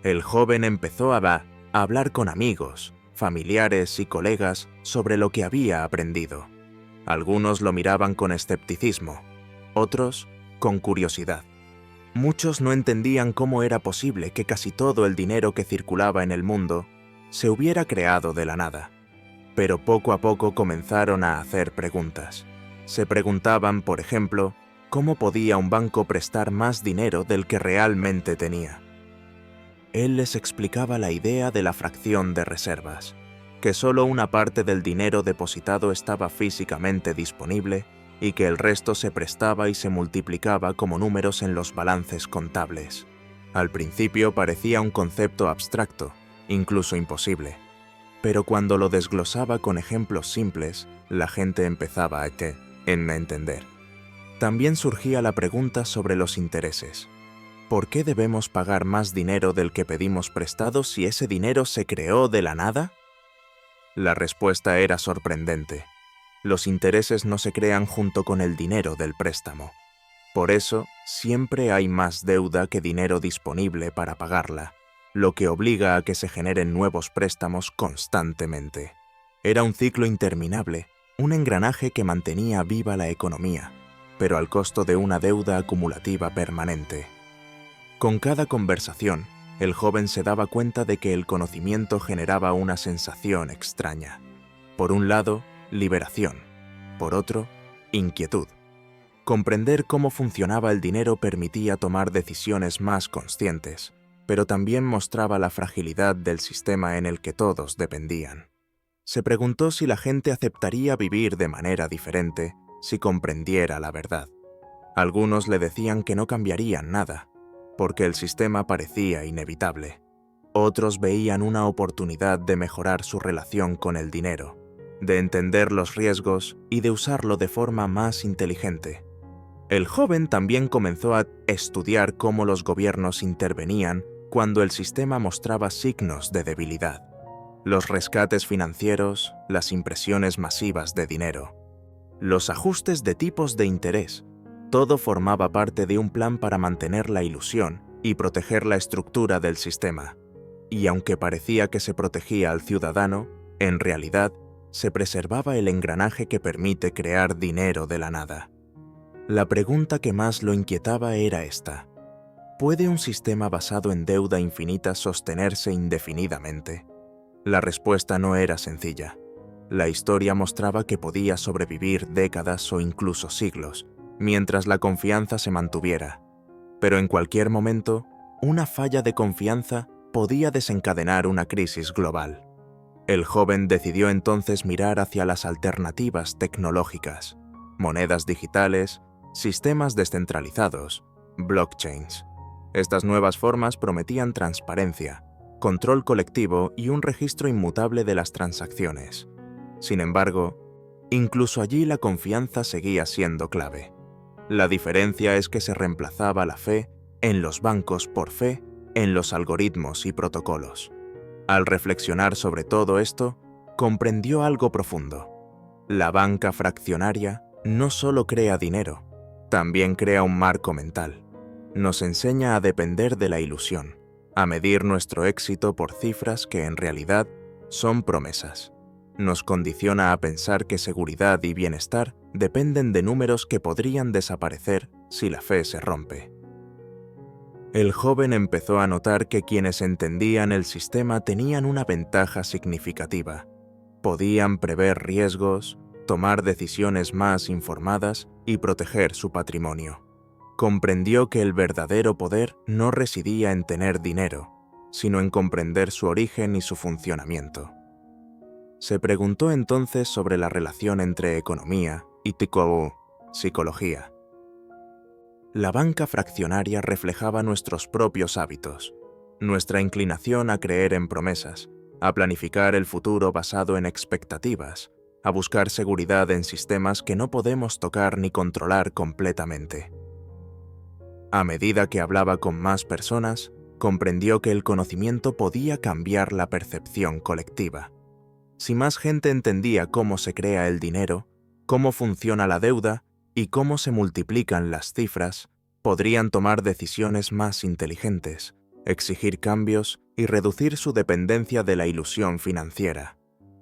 El joven empezó a hablar con amigos, familiares y colegas sobre lo que había aprendido. Algunos lo miraban con escepticismo, otros con curiosidad. Muchos no entendían cómo era posible que casi todo el dinero que circulaba en el mundo se hubiera creado de la nada. Pero poco a poco comenzaron a hacer preguntas. Se preguntaban, por ejemplo, cómo podía un banco prestar más dinero del que realmente tenía. Él les explicaba la idea de la fracción de reservas, que solo una parte del dinero depositado estaba físicamente disponible y que el resto se prestaba y se multiplicaba como números en los balances contables. Al principio parecía un concepto abstracto, incluso imposible, pero cuando lo desglosaba con ejemplos simples, la gente empezaba a entender. También surgía la pregunta sobre los intereses. ¿Por qué debemos pagar más dinero del que pedimos prestado si ese dinero se creó de la nada? La respuesta era sorprendente. Los intereses no se crean junto con el dinero del préstamo. Por eso, siempre hay más deuda que dinero disponible para pagarla, lo que obliga a que se generen nuevos préstamos constantemente. Era un ciclo interminable, un engranaje que mantenía viva la economía, pero al costo de una deuda acumulativa permanente. Con cada conversación, el joven se daba cuenta de que el conocimiento generaba una sensación extraña. Por un lado, liberación. Por otro, inquietud. Comprender cómo funcionaba el dinero permitía tomar decisiones más conscientes, pero también mostraba la fragilidad del sistema en el que todos dependían. Se preguntó si la gente aceptaría vivir de manera diferente si comprendiera la verdad. Algunos le decían que no cambiarían nada, porque el sistema parecía inevitable. Otros veían una oportunidad de mejorar su relación con el dinero, de entender los riesgos y de usarlo de forma más inteligente. El joven también comenzó a estudiar cómo los gobiernos intervenían cuando el sistema mostraba signos de debilidad. Los rescates financieros, las impresiones masivas de dinero, los ajustes de tipos de interés, todo formaba parte de un plan para mantener la ilusión y proteger la estructura del sistema. Y aunque parecía que se protegía al ciudadano, en realidad se preservaba el engranaje que permite crear dinero de la nada. La pregunta que más lo inquietaba era esta: ¿puede un sistema basado en deuda infinita sostenerse indefinidamente? La respuesta no era sencilla. La historia mostraba que podía sobrevivir décadas o incluso siglos, mientras la confianza se mantuviera. Pero en cualquier momento, una falla de confianza podía desencadenar una crisis global. El joven decidió entonces mirar hacia las alternativas tecnológicas: monedas digitales, sistemas descentralizados, blockchains. Estas nuevas formas prometían transparencia, control colectivo y un registro inmutable de las transacciones. Sin embargo, incluso allí la confianza seguía siendo clave. La diferencia es que se reemplazaba la fe en los bancos por fe en los algoritmos y protocolos. Al reflexionar sobre todo esto, comprendió algo profundo. La banca fraccionaria no solo crea dinero, también crea un marco mental. Nos enseña a depender de la ilusión, a medir nuestro éxito por cifras que en realidad son promesas. Nos condiciona a pensar que seguridad y bienestar dependen de números que podrían desaparecer si la fe se rompe. El joven empezó a notar que quienes entendían el sistema tenían una ventaja significativa. Podían prever riesgos, tomar decisiones más informadas y proteger su patrimonio. Comprendió que el verdadero poder no residía en tener dinero, sino en comprender su origen y su funcionamiento. Se preguntó entonces sobre la relación entre economía y psicología. La banca fraccionaria reflejaba nuestros propios hábitos, nuestra inclinación a creer en promesas, a planificar el futuro basado en expectativas, a buscar seguridad en sistemas que no podemos tocar ni controlar completamente. A medida que hablaba con más personas, comprendió que el conocimiento podía cambiar la percepción colectiva. Si más gente entendía cómo se crea el dinero, cómo funciona la deuda y cómo se multiplican las cifras, podrían tomar decisiones más inteligentes, exigir cambios y reducir su dependencia de la ilusión financiera.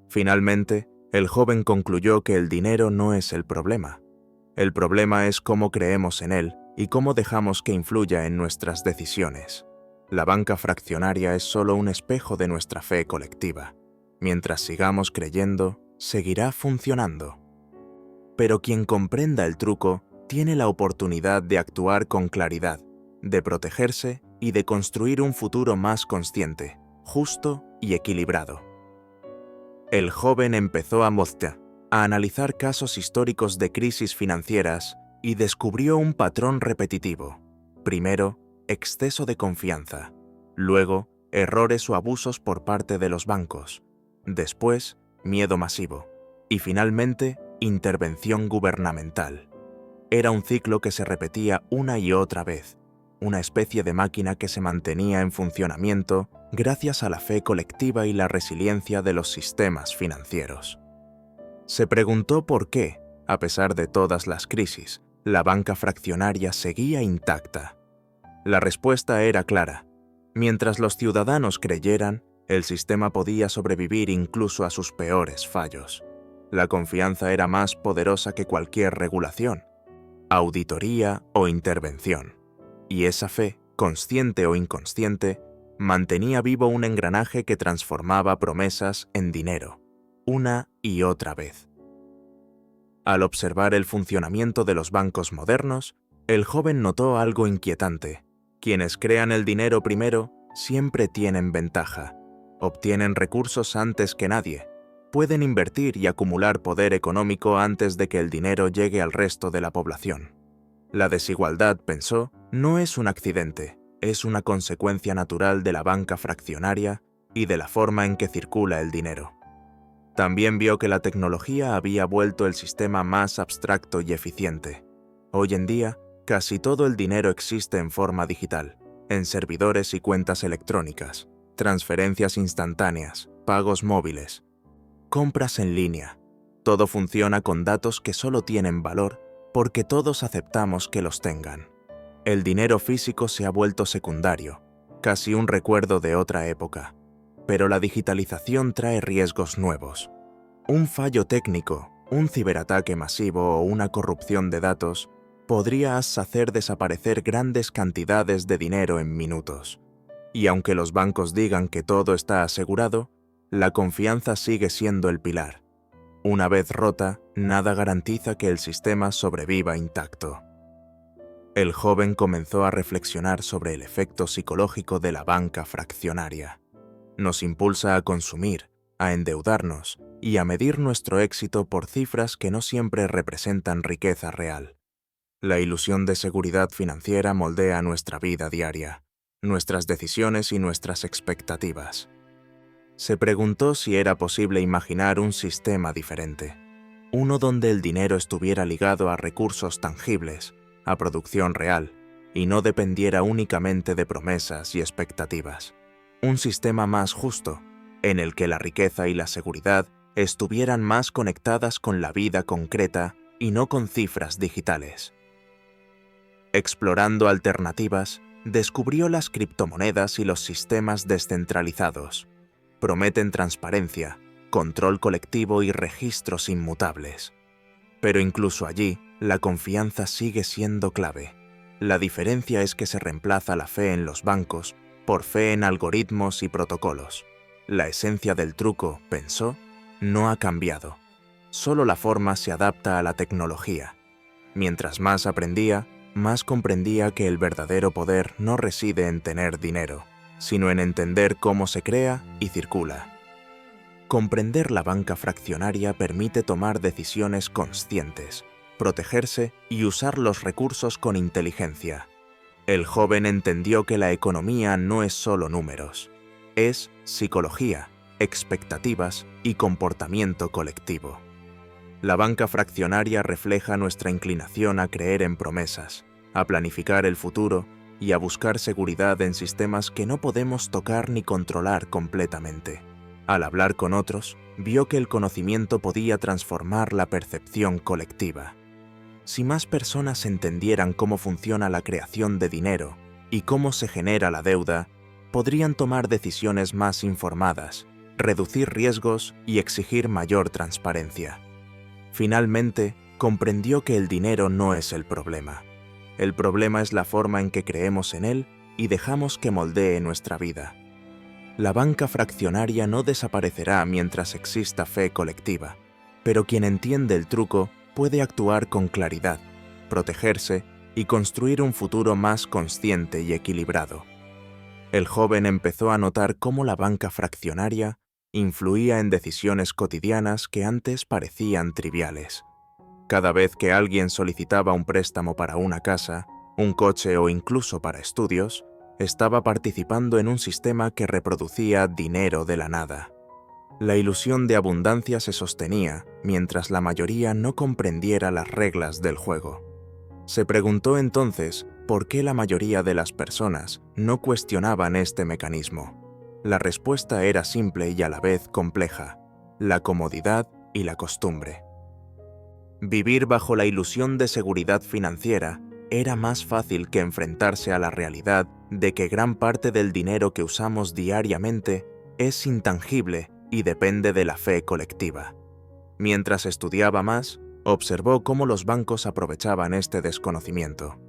Finalmente, el joven concluyó que el dinero no es el problema. El problema es cómo creemos en él y cómo dejamos que influya en nuestras decisiones. La banca fraccionaria es solo un espejo de nuestra fe colectiva. Mientras sigamos creyendo, seguirá funcionando. Pero quien comprenda el truco tiene la oportunidad de actuar con claridad, de protegerse y de construir un futuro más consciente, justo y equilibrado. El joven empezó a analizar casos históricos de crisis financieras y descubrió un patrón repetitivo. Primero, exceso de confianza. Luego, errores o abusos por parte de los bancos. Después, miedo masivo. Y finalmente, intervención gubernamental. Era un ciclo que se repetía una y otra vez, una especie de máquina que se mantenía en funcionamiento gracias a la fe colectiva y la resiliencia de los sistemas financieros. Se preguntó por qué, a pesar de todas las crisis, la banca fraccionaria seguía intacta. La respuesta era clara. Mientras los ciudadanos creyeran, el sistema podía sobrevivir incluso a sus peores fallos. La confianza era más poderosa que cualquier regulación, auditoría o intervención. Y esa fe, consciente o inconsciente, mantenía vivo un engranaje que transformaba promesas en dinero, una y otra vez. Al observar el funcionamiento de los bancos modernos, el joven notó algo inquietante. Quienes crean el dinero primero siempre tienen ventaja. Obtienen recursos antes que nadie. Pueden invertir y acumular poder económico antes de que el dinero llegue al resto de la población. La desigualdad, pensó, no es un accidente, es una consecuencia natural de la banca fraccionaria y de la forma en que circula el dinero. También vio que la tecnología había vuelto el sistema más abstracto y eficiente. Hoy en día, casi todo el dinero existe en forma digital, en servidores y cuentas electrónicas, transferencias instantáneas, pagos móviles, compras en línea. Todo funciona con datos que solo tienen valor porque todos aceptamos que los tengan. El dinero físico se ha vuelto secundario, casi un recuerdo de otra época. Pero la digitalización trae riesgos nuevos. Un fallo técnico, un ciberataque masivo o una corrupción de datos podría hacer desaparecer grandes cantidades de dinero en minutos. Y aunque los bancos digan que todo está asegurado, la confianza sigue siendo el pilar. Una vez rota, nada garantiza que el sistema sobreviva intacto. El joven comenzó a reflexionar sobre el efecto psicológico de la banca fraccionaria. Nos impulsa a consumir, a endeudarnos y a medir nuestro éxito por cifras que no siempre representan riqueza real. La ilusión de seguridad financiera moldea nuestra vida diaria, nuestras decisiones y nuestras expectativas. Se preguntó si era posible imaginar un sistema diferente, uno donde el dinero estuviera ligado a recursos tangibles, a producción real, y no dependiera únicamente de promesas y expectativas. Un sistema más justo, en el que la riqueza y la seguridad estuvieran más conectadas con la vida concreta y no con cifras digitales. Explorando alternativas, descubrió las criptomonedas y los sistemas descentralizados. Prometen transparencia, control colectivo y registros inmutables. Pero incluso allí, la confianza sigue siendo clave. La diferencia es que se reemplaza la fe en los bancos por fe en algoritmos y protocolos. La esencia del truco, pensó, no ha cambiado. Solo la forma se adapta a la tecnología. Mientras más aprendía, más comprendía que el verdadero poder no reside en tener dinero, sino en entender cómo se crea y circula. Comprender la banca fraccionaria permite tomar decisiones conscientes, protegerse y usar los recursos con inteligencia. El joven entendió que la economía no es solo números, es psicología, expectativas y comportamiento colectivo. La banca fraccionaria refleja nuestra inclinación a creer en promesas, a planificar el futuro y a buscar seguridad en sistemas que no podemos tocar ni controlar completamente. Al hablar con otros, vio que el conocimiento podía transformar la percepción colectiva. Si más personas entendieran cómo funciona la creación de dinero y cómo se genera la deuda, podrían tomar decisiones más informadas, reducir riesgos y exigir mayor transparencia. Finalmente, comprendió que el dinero no es el problema. El problema es la forma en que creemos en él y dejamos que moldee nuestra vida. La banca fraccionaria no desaparecerá mientras exista fe colectiva, pero quien entiende el truco puede actuar con claridad, protegerse y construir un futuro más consciente y equilibrado. El joven empezó a notar cómo la banca fraccionaria influía en decisiones cotidianas que antes parecían triviales. Cada vez que alguien solicitaba un préstamo para una casa, un coche o incluso para estudios, estaba participando en un sistema que reproducía dinero de la nada. La ilusión de abundancia se sostenía mientras la mayoría no comprendiera las reglas del juego. Se preguntó entonces por qué la mayoría de las personas no cuestionaban este mecanismo. La respuesta era simple y a la vez compleja: la comodidad y la costumbre. Vivir bajo la ilusión de seguridad financiera era más fácil que enfrentarse a la realidad de que gran parte del dinero que usamos diariamente es intangible y depende de la fe colectiva. Mientras estudiaba más, observó cómo los bancos aprovechaban este desconocimiento.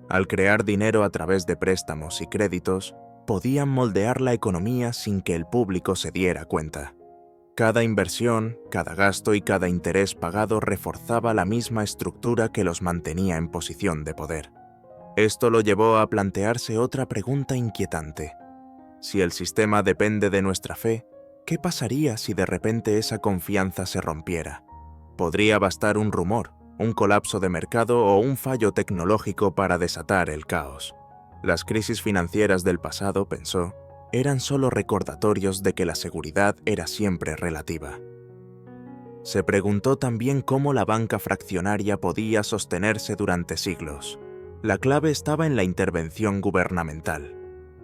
Al crear dinero a través de préstamos y créditos, podían moldear la economía sin que el público se diera cuenta. Cada inversión, cada gasto y cada interés pagado reforzaba la misma estructura que los mantenía en posición de poder. Esto lo llevó a plantearse otra pregunta inquietante. Si el sistema depende de nuestra fe, ¿qué pasaría si de repente esa confianza se rompiera? Podría bastar un rumor, un colapso de mercado o un fallo tecnológico para desatar el caos. Las crisis financieras del pasado, pensó, eran solo recordatorios de que la seguridad era siempre relativa. Se preguntó también cómo la banca fraccionaria podía sostenerse durante siglos. La clave estaba en la intervención gubernamental.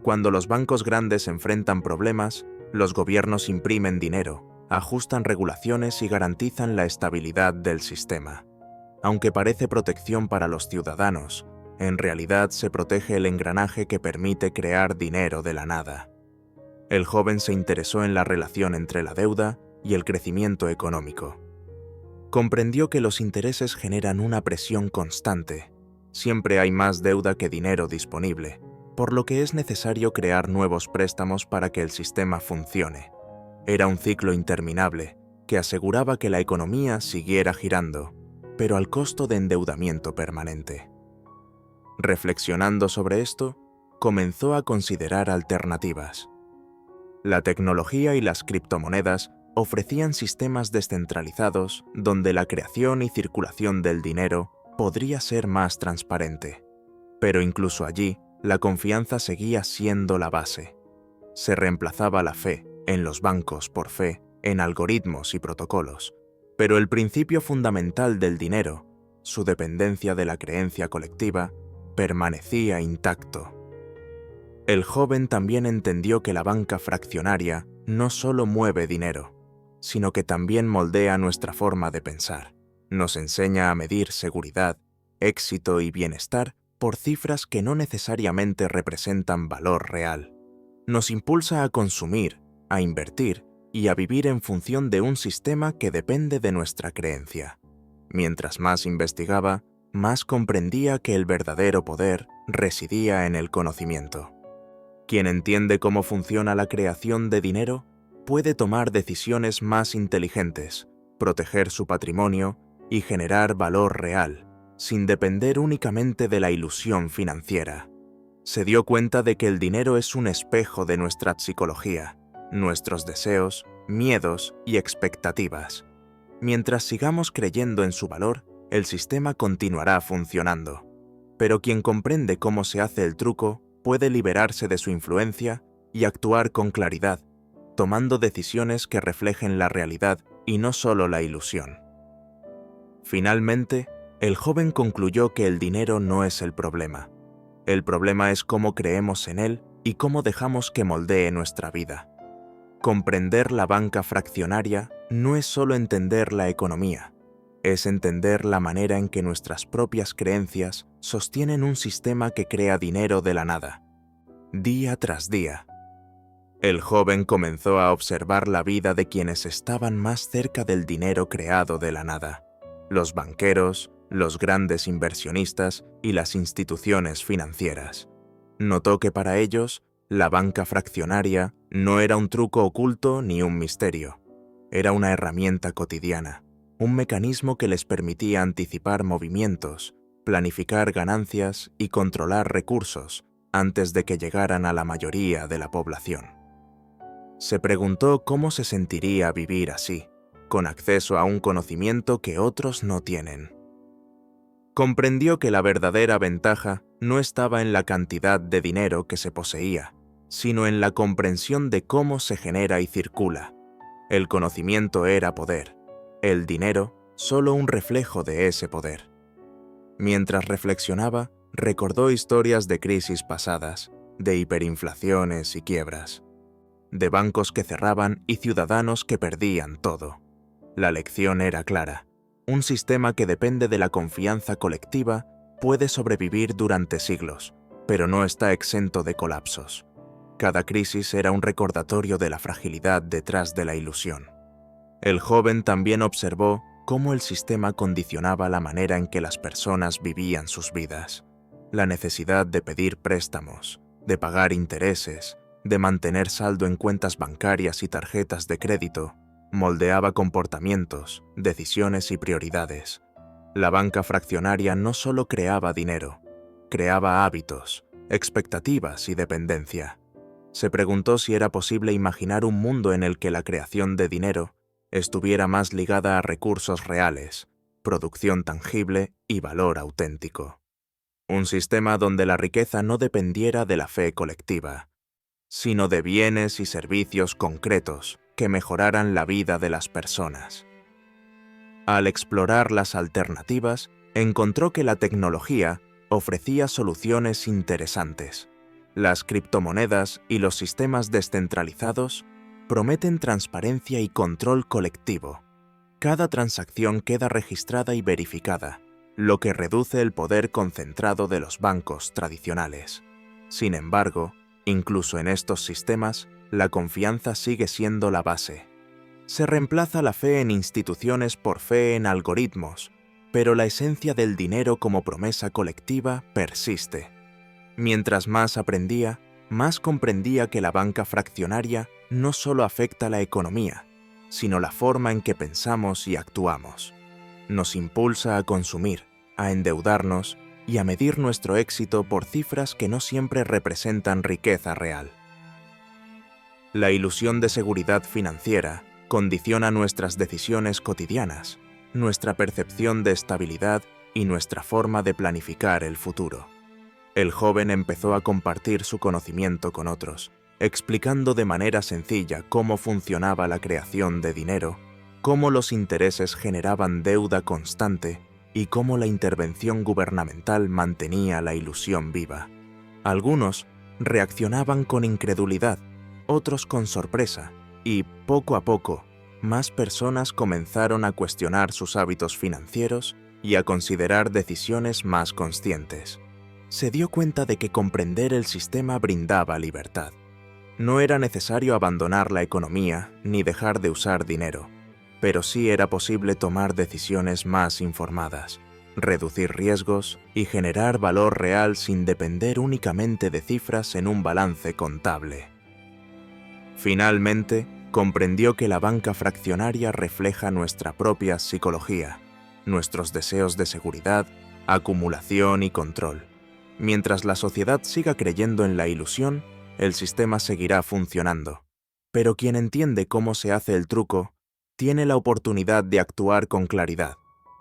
Cuando los bancos grandes enfrentan problemas, los gobiernos imprimen dinero, ajustan regulaciones y garantizan la estabilidad del sistema. Aunque parece protección para los ciudadanos, en realidad se protege el engranaje que permite crear dinero de la nada. El joven se interesó en la relación entre la deuda y el crecimiento económico. Comprendió que los intereses generan una presión constante. Siempre hay más deuda que dinero disponible, por lo que es necesario crear nuevos préstamos para que el sistema funcione. Era un ciclo interminable que aseguraba que la economía siguiera girando, pero al costo de endeudamiento permanente. Reflexionando sobre esto, comenzó a considerar alternativas. La tecnología y las criptomonedas ofrecían sistemas descentralizados donde la creación y circulación del dinero podría ser más transparente. Pero incluso allí, la confianza seguía siendo la base. Se reemplazaba la fe en los bancos por fe en algoritmos y protocolos. Pero el principio fundamental del dinero, su dependencia de la creencia colectiva, permanecía intacto. El joven también entendió que la banca fraccionaria no solo mueve dinero, sino que también moldea nuestra forma de pensar. Nos enseña a medir seguridad, éxito y bienestar por cifras que no necesariamente representan valor real. Nos impulsa a consumir, a invertir y a vivir en función de un sistema que depende de nuestra creencia. Mientras más investigaba, más comprendía que el verdadero poder residía en el conocimiento. Quien entiende cómo funciona la creación de dinero puede tomar decisiones más inteligentes, proteger su patrimonio y generar valor real, sin depender únicamente de la ilusión financiera. Se dio cuenta de que el dinero es un espejo de nuestra psicología, nuestros deseos, miedos y expectativas. Mientras sigamos creyendo en su valor, el sistema continuará funcionando. Pero quien comprende cómo se hace el truco puede liberarse de su influencia y actuar con claridad, tomando decisiones que reflejen la realidad y no solo la ilusión. Finalmente, el joven concluyó que el dinero no es el problema. El problema es cómo creemos en él y cómo dejamos que moldee nuestra vida. Comprender la banca fraccionaria no es solo entender la economía, es entender la manera en que nuestras propias creencias sostienen un sistema que crea dinero de la nada, día tras día. El joven comenzó a observar la vida de quienes estaban más cerca del dinero creado de la nada: los banqueros, los grandes inversionistas y las instituciones financieras. Notó que para ellos, la banca fraccionaria no era un truco oculto ni un misterio. Era una herramienta cotidiana, un mecanismo que les permitía anticipar movimientos, planificar ganancias y controlar recursos antes de que llegaran a la mayoría de la población. Se preguntó cómo se sentiría vivir así, con acceso a un conocimiento que otros no tienen. Comprendió que la verdadera ventaja no estaba en la cantidad de dinero que se poseía, sino en la comprensión de cómo se genera y circula. El conocimiento era poder, el dinero solo un reflejo de ese poder. Mientras reflexionaba, recordó historias de crisis pasadas, de hiperinflaciones y quiebras, de bancos que cerraban y ciudadanos que perdían todo. La lección era clara: un sistema que depende de la confianza colectiva puede sobrevivir durante siglos, pero no está exento de colapsos. Cada crisis era un recordatorio de la fragilidad detrás de la ilusión. El joven también observó cómo el sistema condicionaba la manera en que las personas vivían sus vidas. La necesidad de pedir préstamos, de pagar intereses, de mantener saldo en cuentas bancarias y tarjetas de crédito, moldeaba comportamientos, decisiones y prioridades. La banca fraccionaria no solo creaba dinero, creaba hábitos, expectativas y dependencia. Se preguntó si era posible imaginar un mundo en el que la creación de dinero estuviera más ligada a recursos reales, producción tangible y valor auténtico. Un sistema donde la riqueza no dependiera de la fe colectiva, sino de bienes y servicios concretos que mejoraran la vida de las personas. Al explorar las alternativas, encontró que la tecnología ofrecía soluciones interesantes. Las criptomonedas y los sistemas descentralizados prometen transparencia y control colectivo. Cada transacción queda registrada y verificada, lo que reduce el poder concentrado de los bancos tradicionales. Sin embargo, incluso en estos sistemas, la confianza sigue siendo la base. Se reemplaza la fe en instituciones por fe en algoritmos, pero la esencia del dinero como promesa colectiva persiste. Mientras más aprendía, más comprendía que la banca fraccionaria no solo afecta la economía, sino la forma en que pensamos y actuamos. Nos impulsa a consumir, a endeudarnos y a medir nuestro éxito por cifras que no siempre representan riqueza real. La ilusión de seguridad financiera condiciona nuestras decisiones cotidianas, nuestra percepción de estabilidad y nuestra forma de planificar el futuro. El joven empezó a compartir su conocimiento con otros, explicando de manera sencilla cómo funcionaba la creación de dinero, cómo los intereses generaban deuda constante y cómo la intervención gubernamental mantenía la ilusión viva. Algunos reaccionaban con incredulidad, otros con sorpresa, y poco a poco, más personas comenzaron a cuestionar sus hábitos financieros y a considerar decisiones más conscientes. Se dio cuenta de que comprender el sistema brindaba libertad. No era necesario abandonar la economía ni dejar de usar dinero, pero sí era posible tomar decisiones más informadas, reducir riesgos y generar valor real sin depender únicamente de cifras en un balance contable. Finalmente, comprendió que la banca fraccionaria refleja nuestra propia psicología, nuestros deseos de seguridad, acumulación y control. Mientras la sociedad siga creyendo en la ilusión, el sistema seguirá funcionando. Pero quien entiende cómo se hace el truco, tiene la oportunidad de actuar con claridad,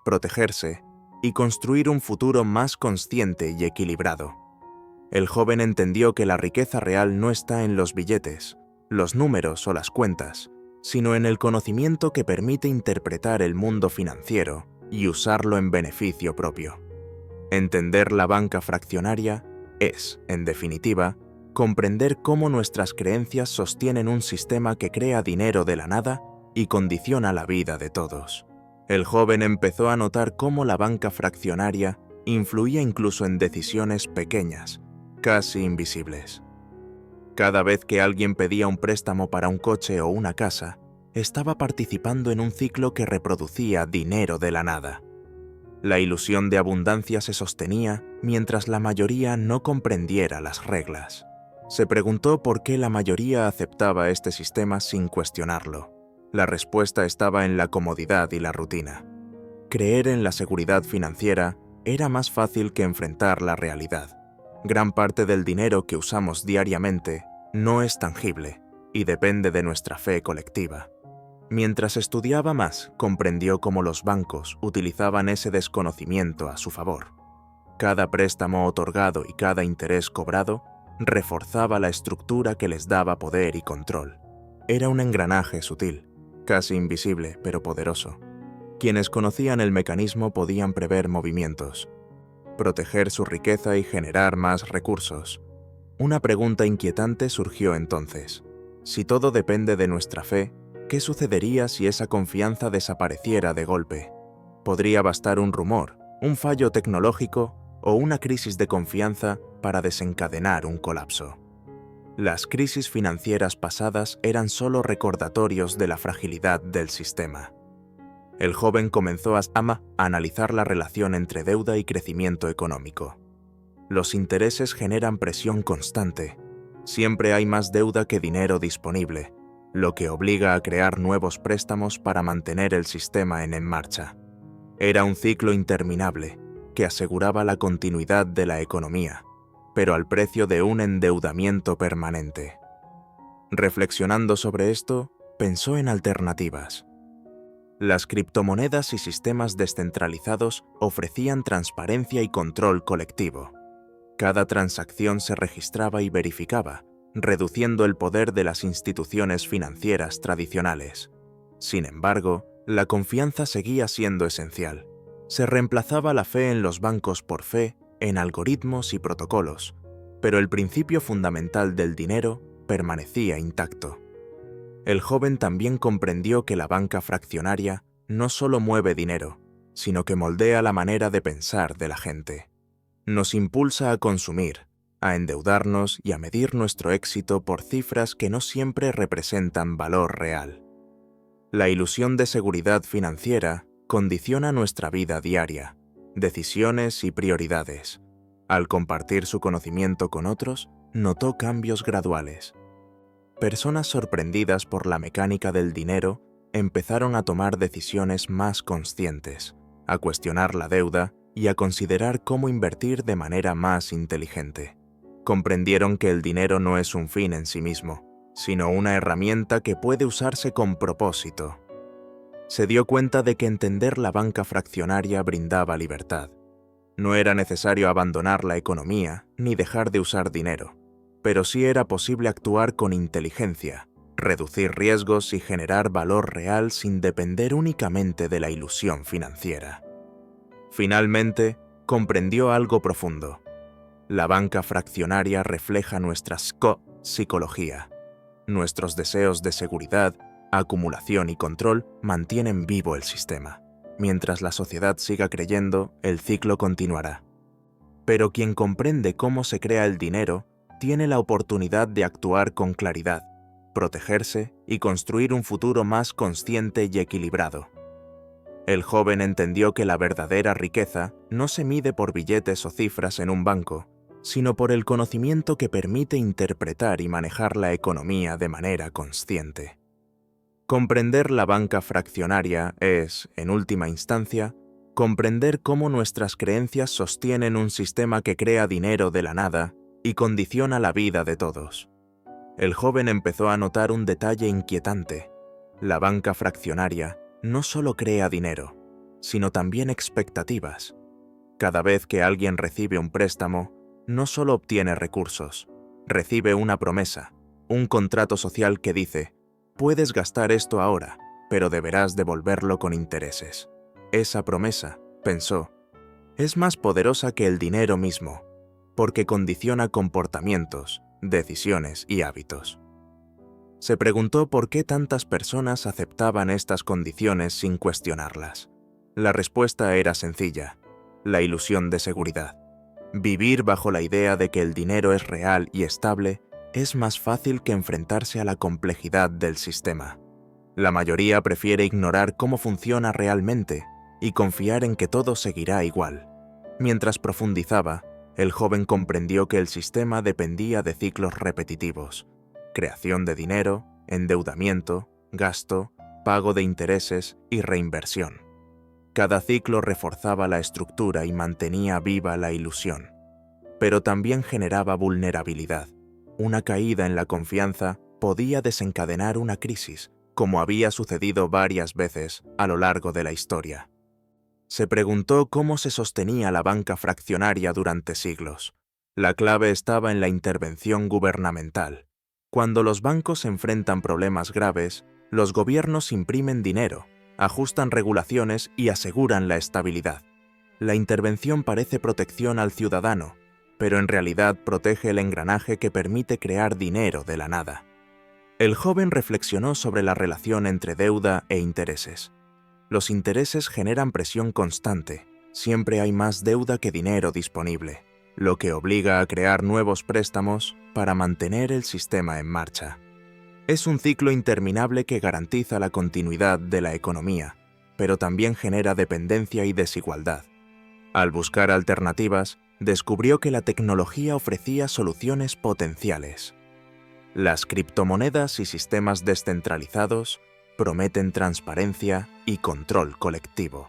protegerse y construir un futuro más consciente y equilibrado. El joven entendió que la riqueza real no está en los billetes, los números o las cuentas, sino en el conocimiento que permite interpretar el mundo financiero y usarlo en beneficio propio. Entender la banca fraccionaria es, en definitiva, comprender cómo nuestras creencias sostienen un sistema que crea dinero de la nada y condiciona la vida de todos. El joven empezó a notar cómo la banca fraccionaria influía incluso en decisiones pequeñas, casi invisibles. Cada vez que alguien pedía un préstamo para un coche o una casa, estaba participando en un ciclo que reproducía dinero de la nada. La ilusión de abundancia se sostenía mientras la mayoría no comprendiera las reglas. Se preguntó por qué la mayoría aceptaba este sistema sin cuestionarlo. La respuesta estaba en la comodidad y la rutina. Creer en la seguridad financiera era más fácil que enfrentar la realidad. Gran parte del dinero que usamos diariamente no es tangible y depende de nuestra fe colectiva. Mientras estudiaba más, comprendió cómo los bancos utilizaban ese desconocimiento a su favor. Cada préstamo otorgado y cada interés cobrado reforzaba la estructura que les daba poder y control. Era un engranaje sutil, casi invisible pero poderoso. Quienes conocían el mecanismo podían prever movimientos, proteger su riqueza y generar más recursos. Una pregunta inquietante surgió entonces. Si todo depende de nuestra fe, ¿qué sucedería si esa confianza desapareciera de golpe? Podría bastar un rumor, un fallo tecnológico o una crisis de confianza para desencadenar un colapso. Las crisis financieras pasadas eran solo recordatorios de la fragilidad del sistema. El joven comenzó a analizar la relación entre deuda y crecimiento económico. Los intereses generan presión constante. Siempre hay más deuda que dinero disponible, lo que obliga a crear nuevos préstamos para mantener el sistema en marcha. Era un ciclo interminable que aseguraba la continuidad de la economía, pero al precio de un endeudamiento permanente. Reflexionando sobre esto, pensó en alternativas. Las criptomonedas y sistemas descentralizados ofrecían transparencia y control colectivo. Cada transacción se registraba y verificaba, reduciendo el poder de las instituciones financieras tradicionales. Sin embargo, la confianza seguía siendo esencial. Se reemplazaba la fe en los bancos por fe en algoritmos y protocolos, pero el principio fundamental del dinero permanecía intacto. El joven también comprendió que la banca fraccionaria no solo mueve dinero, sino que moldea la manera de pensar de la gente. Nos impulsa a consumir, a endeudarnos y a medir nuestro éxito por cifras que no siempre representan valor real. La ilusión de seguridad financiera condiciona nuestra vida diaria, decisiones y prioridades. Al compartir su conocimiento con otros, notó cambios graduales. Personas sorprendidas por la mecánica del dinero empezaron a tomar decisiones más conscientes, a cuestionar la deuda y a considerar cómo invertir de manera más inteligente. Comprendieron que el dinero no es un fin en sí mismo, sino una herramienta que puede usarse con propósito. Se dio cuenta de que entender la banca fraccionaria brindaba libertad. No era necesario abandonar la economía ni dejar de usar dinero, pero sí era posible actuar con inteligencia, reducir riesgos y generar valor real sin depender únicamente de la ilusión financiera. Finalmente, comprendió algo profundo. La banca fraccionaria refleja nuestra psicología. Nuestros deseos de seguridad, acumulación y control mantienen vivo el sistema. Mientras la sociedad siga creyendo, el ciclo continuará. Pero quien comprende cómo se crea el dinero, tiene la oportunidad de actuar con claridad, protegerse y construir un futuro más consciente y equilibrado. El joven entendió que la verdadera riqueza no se mide por billetes o cifras en un banco, sino por el conocimiento que permite interpretar y manejar la economía de manera consciente. Comprender la banca fraccionaria es, en última instancia, comprender cómo nuestras creencias sostienen un sistema que crea dinero de la nada y condiciona la vida de todos. El joven empezó a notar un detalle inquietante. La banca fraccionaria no solo crea dinero, sino también expectativas. Cada vez que alguien recibe un préstamo, no solo obtiene recursos, recibe una promesa, un contrato social que dice: puedes gastar esto ahora, pero deberás devolverlo con intereses. Esa promesa, pensó, es más poderosa que el dinero mismo, porque condiciona comportamientos, decisiones y hábitos. Se preguntó por qué tantas personas aceptaban estas condiciones sin cuestionarlas. La respuesta era sencilla: la ilusión de seguridad. Vivir bajo la idea de que el dinero es real y estable es más fácil que enfrentarse a la complejidad del sistema. La mayoría prefiere ignorar cómo funciona realmente y confiar en que todo seguirá igual. Mientras profundizaba, el joven comprendió que el sistema dependía de ciclos repetitivos: creación de dinero, endeudamiento, gasto, pago de intereses y reinversión. Cada ciclo reforzaba la estructura y mantenía viva la ilusión, pero también generaba vulnerabilidad. Una caída en la confianza podía desencadenar una crisis, como había sucedido varias veces a lo largo de la historia. Se preguntó cómo se sostenía la banca fraccionaria durante siglos. La clave estaba en la intervención gubernamental. Cuando los bancos enfrentan problemas graves, los gobiernos imprimen dinero, ajustan regulaciones y aseguran la estabilidad. La intervención parece protección al ciudadano, pero en realidad protege el engranaje que permite crear dinero de la nada. El joven reflexionó sobre la relación entre deuda e intereses. Los intereses generan presión constante. Siempre hay más deuda que dinero disponible, lo que obliga a crear nuevos préstamos para mantener el sistema en marcha. Es un ciclo interminable que garantiza la continuidad de la economía, pero también genera dependencia y desigualdad. Al buscar alternativas, descubrió que la tecnología ofrecía soluciones potenciales. Las criptomonedas y sistemas descentralizados prometen transparencia y control colectivo.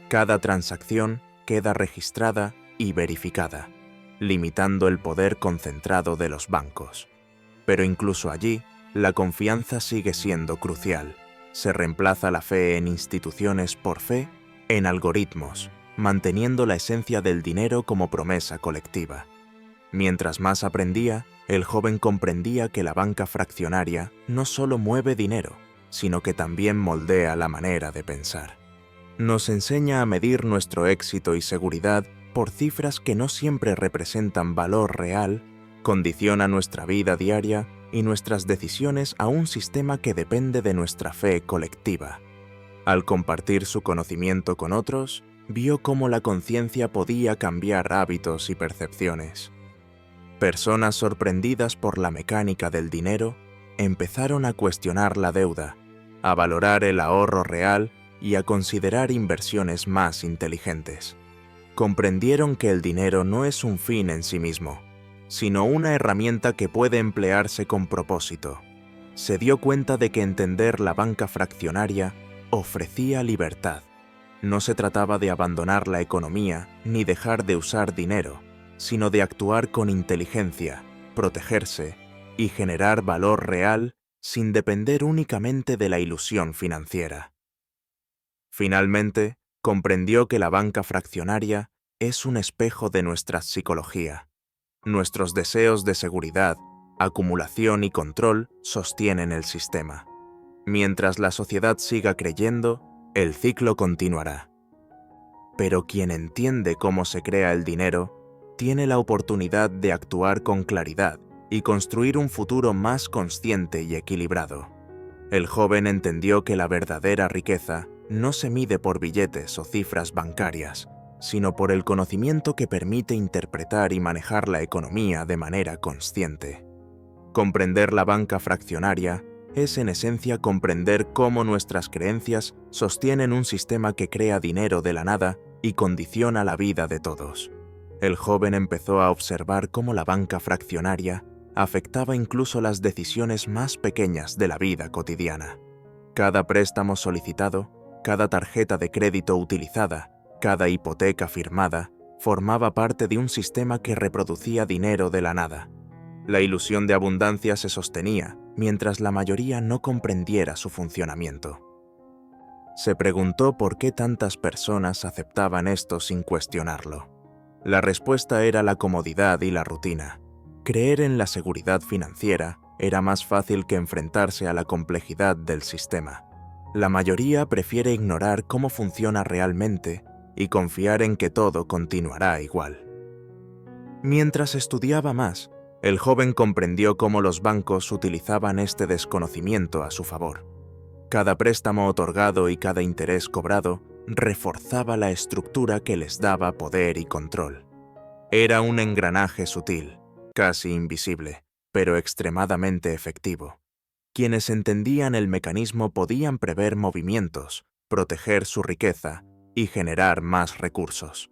Cada transacción queda registrada y verificada, limitando el poder concentrado de los bancos. Pero incluso allí, la confianza sigue siendo crucial. Se reemplaza la fe en instituciones por fe en algoritmos, manteniendo la esencia del dinero como promesa colectiva. Mientras más aprendía, el joven comprendía que la banca fraccionaria no solo mueve dinero, sino que también moldea la manera de pensar. Nos enseña a medir nuestro éxito y seguridad por cifras que no siempre representan valor real, condiciona nuestra vida diaria y nuestras decisiones a un sistema que depende de nuestra fe colectiva. Al compartir su conocimiento con otros, vio cómo la conciencia podía cambiar hábitos y percepciones. Personas sorprendidas por la mecánica del dinero empezaron a cuestionar la deuda, a valorar el ahorro real y a considerar inversiones más inteligentes. Comprendieron que el dinero no es un fin en sí mismo, sino una herramienta que puede emplearse con propósito. Se dio cuenta de que entender la banca fraccionaria ofrecía libertad. No se trataba de abandonar la economía ni dejar de usar dinero, sino de actuar con inteligencia, protegerse y generar valor real sin depender únicamente de la ilusión financiera. Finalmente, comprendió que la banca fraccionaria es un espejo de nuestra psicología. Nuestros deseos de seguridad, acumulación y control sostienen el sistema. Mientras la sociedad siga creyendo, el ciclo continuará. Pero quien entiende cómo se crea el dinero, tiene la oportunidad de actuar con claridad y construir un futuro más consciente y equilibrado. El joven entendió que la verdadera riqueza no se mide por billetes o cifras bancarias, sino por el conocimiento que permite interpretar y manejar la economía de manera consciente. Comprender la banca fraccionaria es en esencia comprender cómo nuestras creencias sostienen un sistema que crea dinero de la nada y condiciona la vida de todos. El joven empezó a observar cómo la banca fraccionaria afectaba incluso las decisiones más pequeñas de la vida cotidiana. Cada préstamo solicitado, cada tarjeta de crédito utilizada, cada hipoteca firmada, formaba parte de un sistema que reproducía dinero de la nada. La ilusión de abundancia se sostenía mientras la mayoría no comprendiera su funcionamiento. Se preguntó por qué tantas personas aceptaban esto sin cuestionarlo. La respuesta era la comodidad y la rutina. Creer en la seguridad financiera era más fácil que enfrentarse a la complejidad del sistema. La mayoría prefiere ignorar cómo funciona realmente y confiar en que todo continuará igual. Mientras estudiaba más, el joven comprendió cómo los bancos utilizaban este desconocimiento a su favor. Cada préstamo otorgado y cada interés cobrado reforzaba la estructura que les daba poder y control. Era un engranaje sutil, casi invisible, pero extremadamente efectivo. Quienes entendían el mecanismo podían prever movimientos, proteger su riqueza y generar más recursos.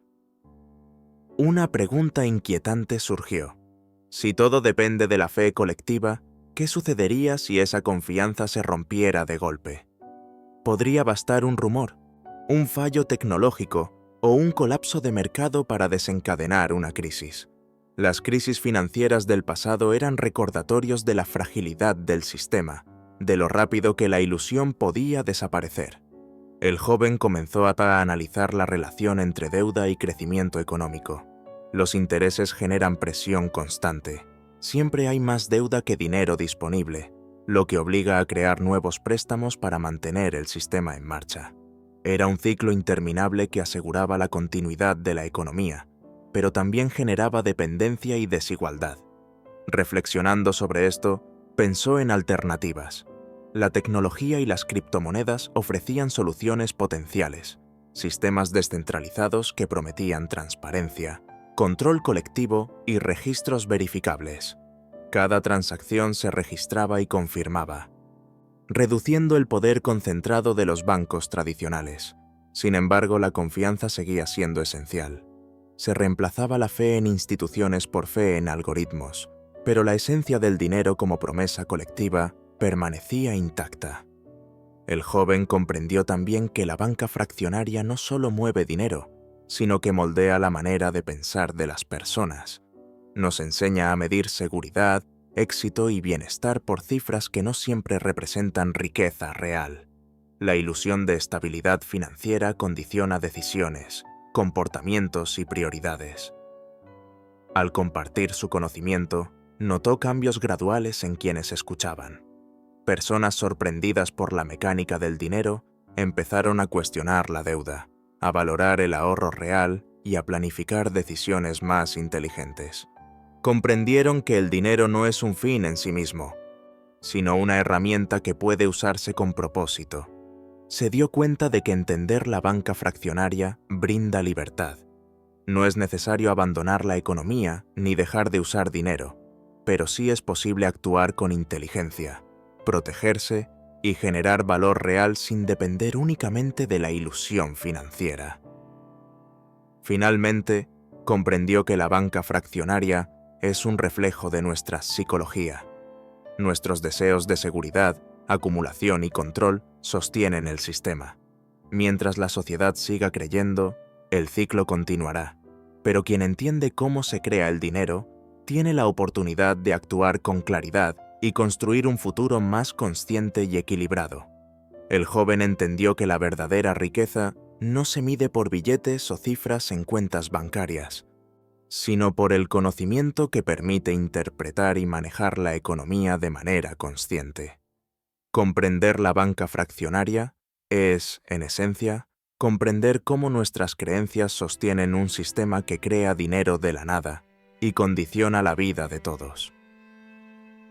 Una pregunta inquietante surgió. Si todo depende de la fe colectiva, ¿qué sucedería si esa confianza se rompiera de golpe? Podría bastar un rumor, un fallo tecnológico o un colapso de mercado para desencadenar una crisis. Las crisis financieras del pasado eran recordatorios de la fragilidad del sistema, de lo rápido que la ilusión podía desaparecer. El joven comenzó a analizar la relación entre deuda y crecimiento económico. Los intereses generan presión constante. Siempre hay más deuda que dinero disponible, lo que obliga a crear nuevos préstamos para mantener el sistema en marcha. Era un ciclo interminable que aseguraba la continuidad de la economía, pero también generaba dependencia y desigualdad. Reflexionando sobre esto, pensó en alternativas. La tecnología y las criptomonedas ofrecían soluciones potenciales, sistemas descentralizados que prometían transparencia, control colectivo y registros verificables. Cada transacción se registraba y confirmaba, reduciendo el poder concentrado de los bancos tradicionales. Sin embargo, la confianza seguía siendo esencial. Se reemplazaba la fe en instituciones por fe en algoritmos, pero la esencia del dinero como promesa colectiva permanecía intacta. El joven comprendió también que la banca fraccionaria no solo mueve dinero, sino que moldea la manera de pensar de las personas. Nos enseña a medir seguridad, éxito y bienestar por cifras que no siempre representan riqueza real. La ilusión de estabilidad financiera condiciona decisiones, comportamientos y prioridades. Al compartir su conocimiento, notó cambios graduales en quienes escuchaban. Personas sorprendidas por la mecánica del dinero empezaron a cuestionar la deuda, a valorar el ahorro real y a planificar decisiones más inteligentes. Comprendieron que el dinero no es un fin en sí mismo, sino una herramienta que puede usarse con propósito. Se dio cuenta de que entender la banca fraccionaria brinda libertad. No es necesario abandonar la economía ni dejar de usar dinero, pero sí es posible actuar con inteligencia, protegerse y generar valor real sin depender únicamente de la ilusión financiera. Finalmente, comprendió que la banca fraccionaria es un reflejo de nuestra psicología. Nuestros deseos de seguridad, acumulación y control sostienen el sistema. Mientras la sociedad siga creyendo, el ciclo continuará. Pero quien entiende cómo se crea el dinero, tiene la oportunidad de actuar con claridad y construir un futuro más consciente y equilibrado. El joven entendió que la verdadera riqueza no se mide por billetes o cifras en cuentas bancarias, sino por el conocimiento que permite interpretar y manejar la economía de manera consciente. Comprender la banca fraccionaria es, en esencia, Comprender cómo nuestras creencias sostienen un sistema que crea dinero de la nada y condiciona la vida de todos.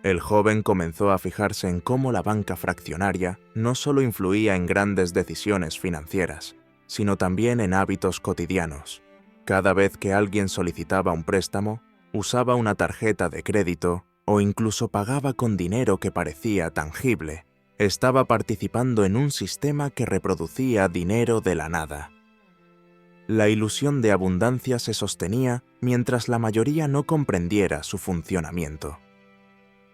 El joven comenzó a fijarse en cómo la banca fraccionaria no solo influía en grandes decisiones financieras, sino también en hábitos cotidianos. Cada vez que alguien solicitaba un préstamo, usaba una tarjeta de crédito o incluso pagaba con dinero que parecía tangible, estaba participando en un sistema que reproducía dinero de la nada. La ilusión de abundancia se sostenía mientras la mayoría no comprendiera su funcionamiento.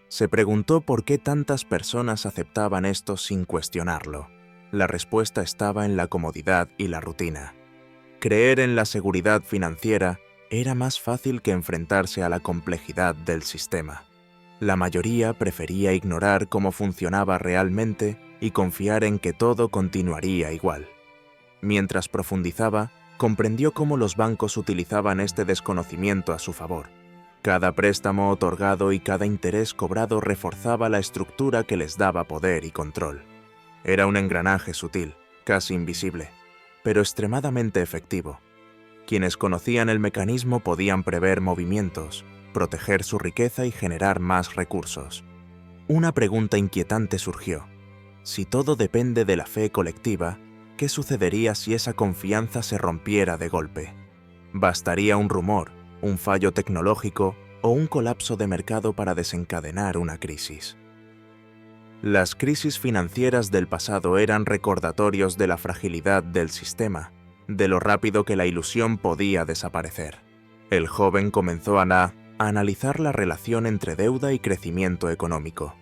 Se preguntó por qué tantas personas aceptaban esto sin cuestionarlo. La respuesta estaba en la comodidad y la rutina. Creer en la seguridad financiera era más fácil que enfrentarse a la complejidad del sistema. La mayoría prefería ignorar cómo funcionaba realmente y confiar en que todo continuaría igual. Mientras profundizaba, comprendió cómo los bancos utilizaban este desconocimiento a su favor. Cada préstamo otorgado y cada interés cobrado reforzaba la estructura que les daba poder y control. Era un engranaje sutil, casi invisible, pero extremadamente efectivo. Quienes conocían el mecanismo podían prever movimientos, proteger su riqueza y generar más recursos. Una pregunta inquietante surgió. Si todo depende de la fe colectiva, ¿qué sucedería si esa confianza se rompiera de golpe? Bastaría un rumor, un fallo tecnológico o un colapso de mercado para desencadenar una crisis. Las crisis financieras del pasado eran recordatorios de la fragilidad del sistema, de lo rápido que la ilusión podía desaparecer. El joven comenzó a analizar la relación entre deuda y crecimiento económico.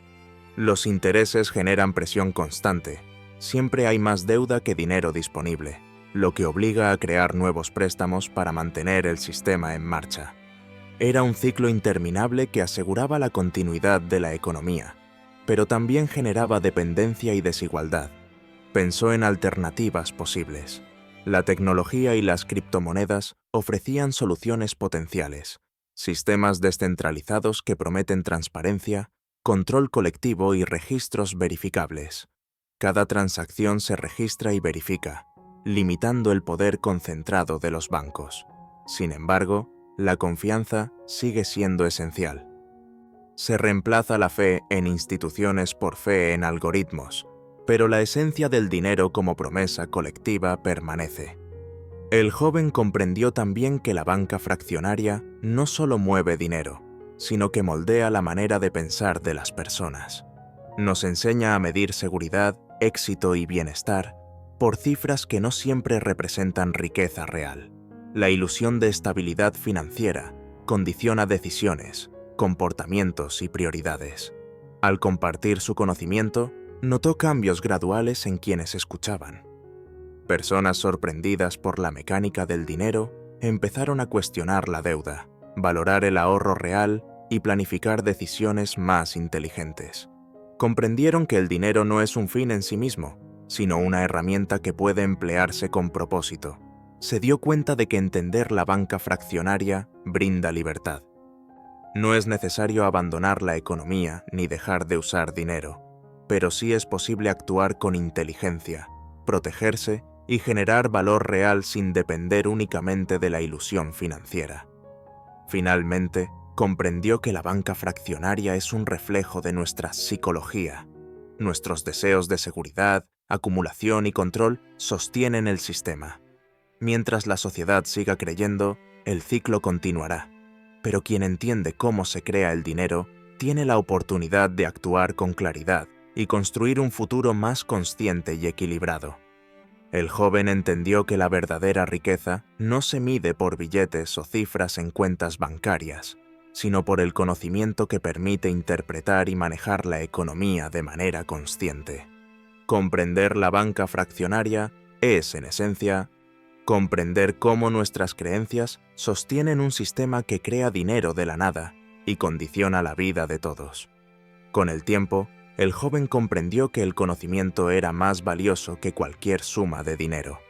Los intereses generan presión constante. Siempre hay más deuda que dinero disponible, lo que obliga a crear nuevos préstamos para mantener el sistema en marcha. Era un ciclo interminable que aseguraba la continuidad de la economía, pero también generaba dependencia y desigualdad. Pensó en alternativas posibles. La tecnología y las criptomonedas ofrecían soluciones potenciales, sistemas descentralizados que prometen transparencia, control colectivo y registros verificables. Cada transacción se registra y verifica, limitando el poder concentrado de los bancos. Sin embargo, la confianza sigue siendo esencial. Se reemplaza la fe en instituciones por fe en algoritmos, pero la esencia del dinero como promesa colectiva permanece. El joven comprendió también que la banca fraccionaria no solo mueve dinero, sino que moldea la manera de pensar de las personas. Nos enseña a medir seguridad, éxito y bienestar por cifras que no siempre representan riqueza real. La ilusión de estabilidad financiera condiciona decisiones, comportamientos y prioridades. Al compartir su conocimiento, notó cambios graduales en quienes escuchaban. Personas sorprendidas por la mecánica del dinero empezaron a cuestionar la deuda, valorar el ahorro real y planificar decisiones más inteligentes. Comprendieron que el dinero no es un fin en sí mismo, sino una herramienta que puede emplearse con propósito. Se dio cuenta de que entender la banca fraccionaria brinda libertad. No es necesario abandonar la economía ni dejar de usar dinero, pero sí es posible actuar con inteligencia, protegerse y generar valor real sin depender únicamente de la ilusión financiera. Finalmente, comprendió que la banca fraccionaria es un reflejo de nuestra psicología. Nuestros deseos de seguridad, acumulación y control sostienen el sistema. Mientras la sociedad siga creyendo, el ciclo continuará. Pero quien entiende cómo se crea el dinero, tiene la oportunidad de actuar con claridad y construir un futuro más consciente y equilibrado. El joven entendió que la verdadera riqueza no se mide por billetes o cifras en cuentas bancarias, sino por el conocimiento que permite interpretar y manejar la economía de manera consciente. Comprender la banca fraccionaria es, en esencia, comprender cómo nuestras creencias sostienen un sistema que crea dinero de la nada y condiciona la vida de todos. Con el tiempo, el joven comprendió que el conocimiento era más valioso que cualquier suma de dinero.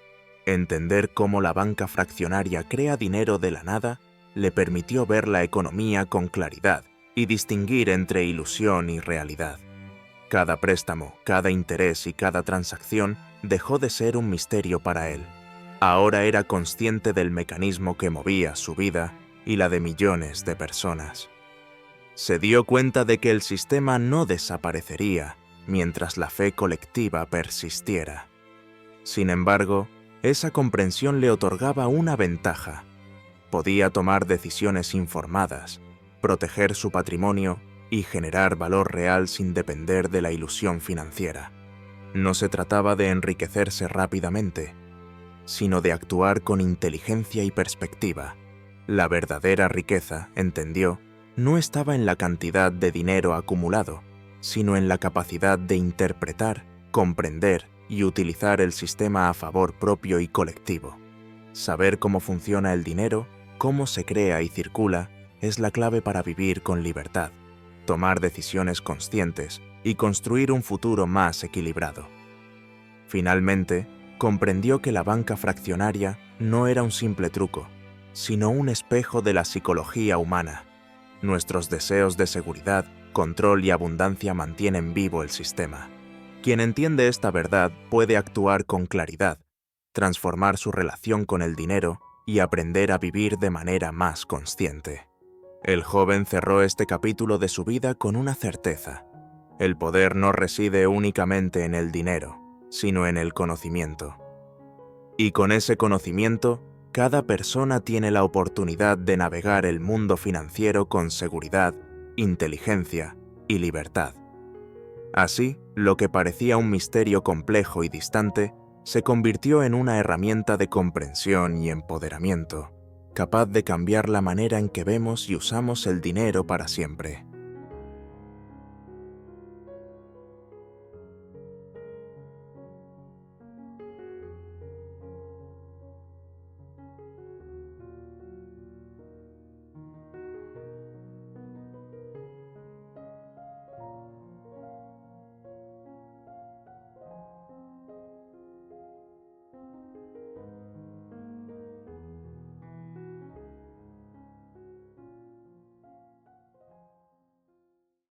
Entender cómo la banca fraccionaria crea dinero de la nada le permitió ver la economía con claridad y distinguir entre ilusión y realidad. Cada préstamo, cada interés y cada transacción dejó de ser un misterio para él. Ahora era consciente del mecanismo que movía su vida y la de millones de personas. Se dio cuenta de que el sistema no desaparecería mientras la fe colectiva persistiera. Sin embargo, esa comprensión le otorgaba una ventaja. Podía tomar decisiones informadas, proteger su patrimonio y generar valor real sin depender de la ilusión financiera. No se trataba de enriquecerse rápidamente, sino de actuar con inteligencia y perspectiva. La verdadera riqueza, entendió, no estaba en la cantidad de dinero acumulado, sino en la capacidad de interpretar, comprender y utilizar el sistema a favor propio y colectivo. Saber cómo funciona el dinero, cómo se crea y circula, es la clave para vivir con libertad, tomar decisiones conscientes y construir un futuro más equilibrado. Finalmente, comprendió que la banca fraccionaria no era un simple truco, sino un espejo de la psicología humana. Nuestros deseos de seguridad, control y abundancia mantienen vivo el sistema. Quien entiende esta verdad puede actuar con claridad, transformar su relación con el dinero y aprender a vivir de manera más consciente. El joven cerró este capítulo de su vida con una certeza. El poder no reside únicamente en el dinero, sino en el conocimiento. Y con ese conocimiento, cada persona tiene la oportunidad de navegar el mundo financiero con seguridad, inteligencia y libertad. Así, lo que parecía un misterio complejo y distante, se convirtió en una herramienta de comprensión y empoderamiento, capaz de cambiar la manera en que vemos y usamos el dinero para siempre.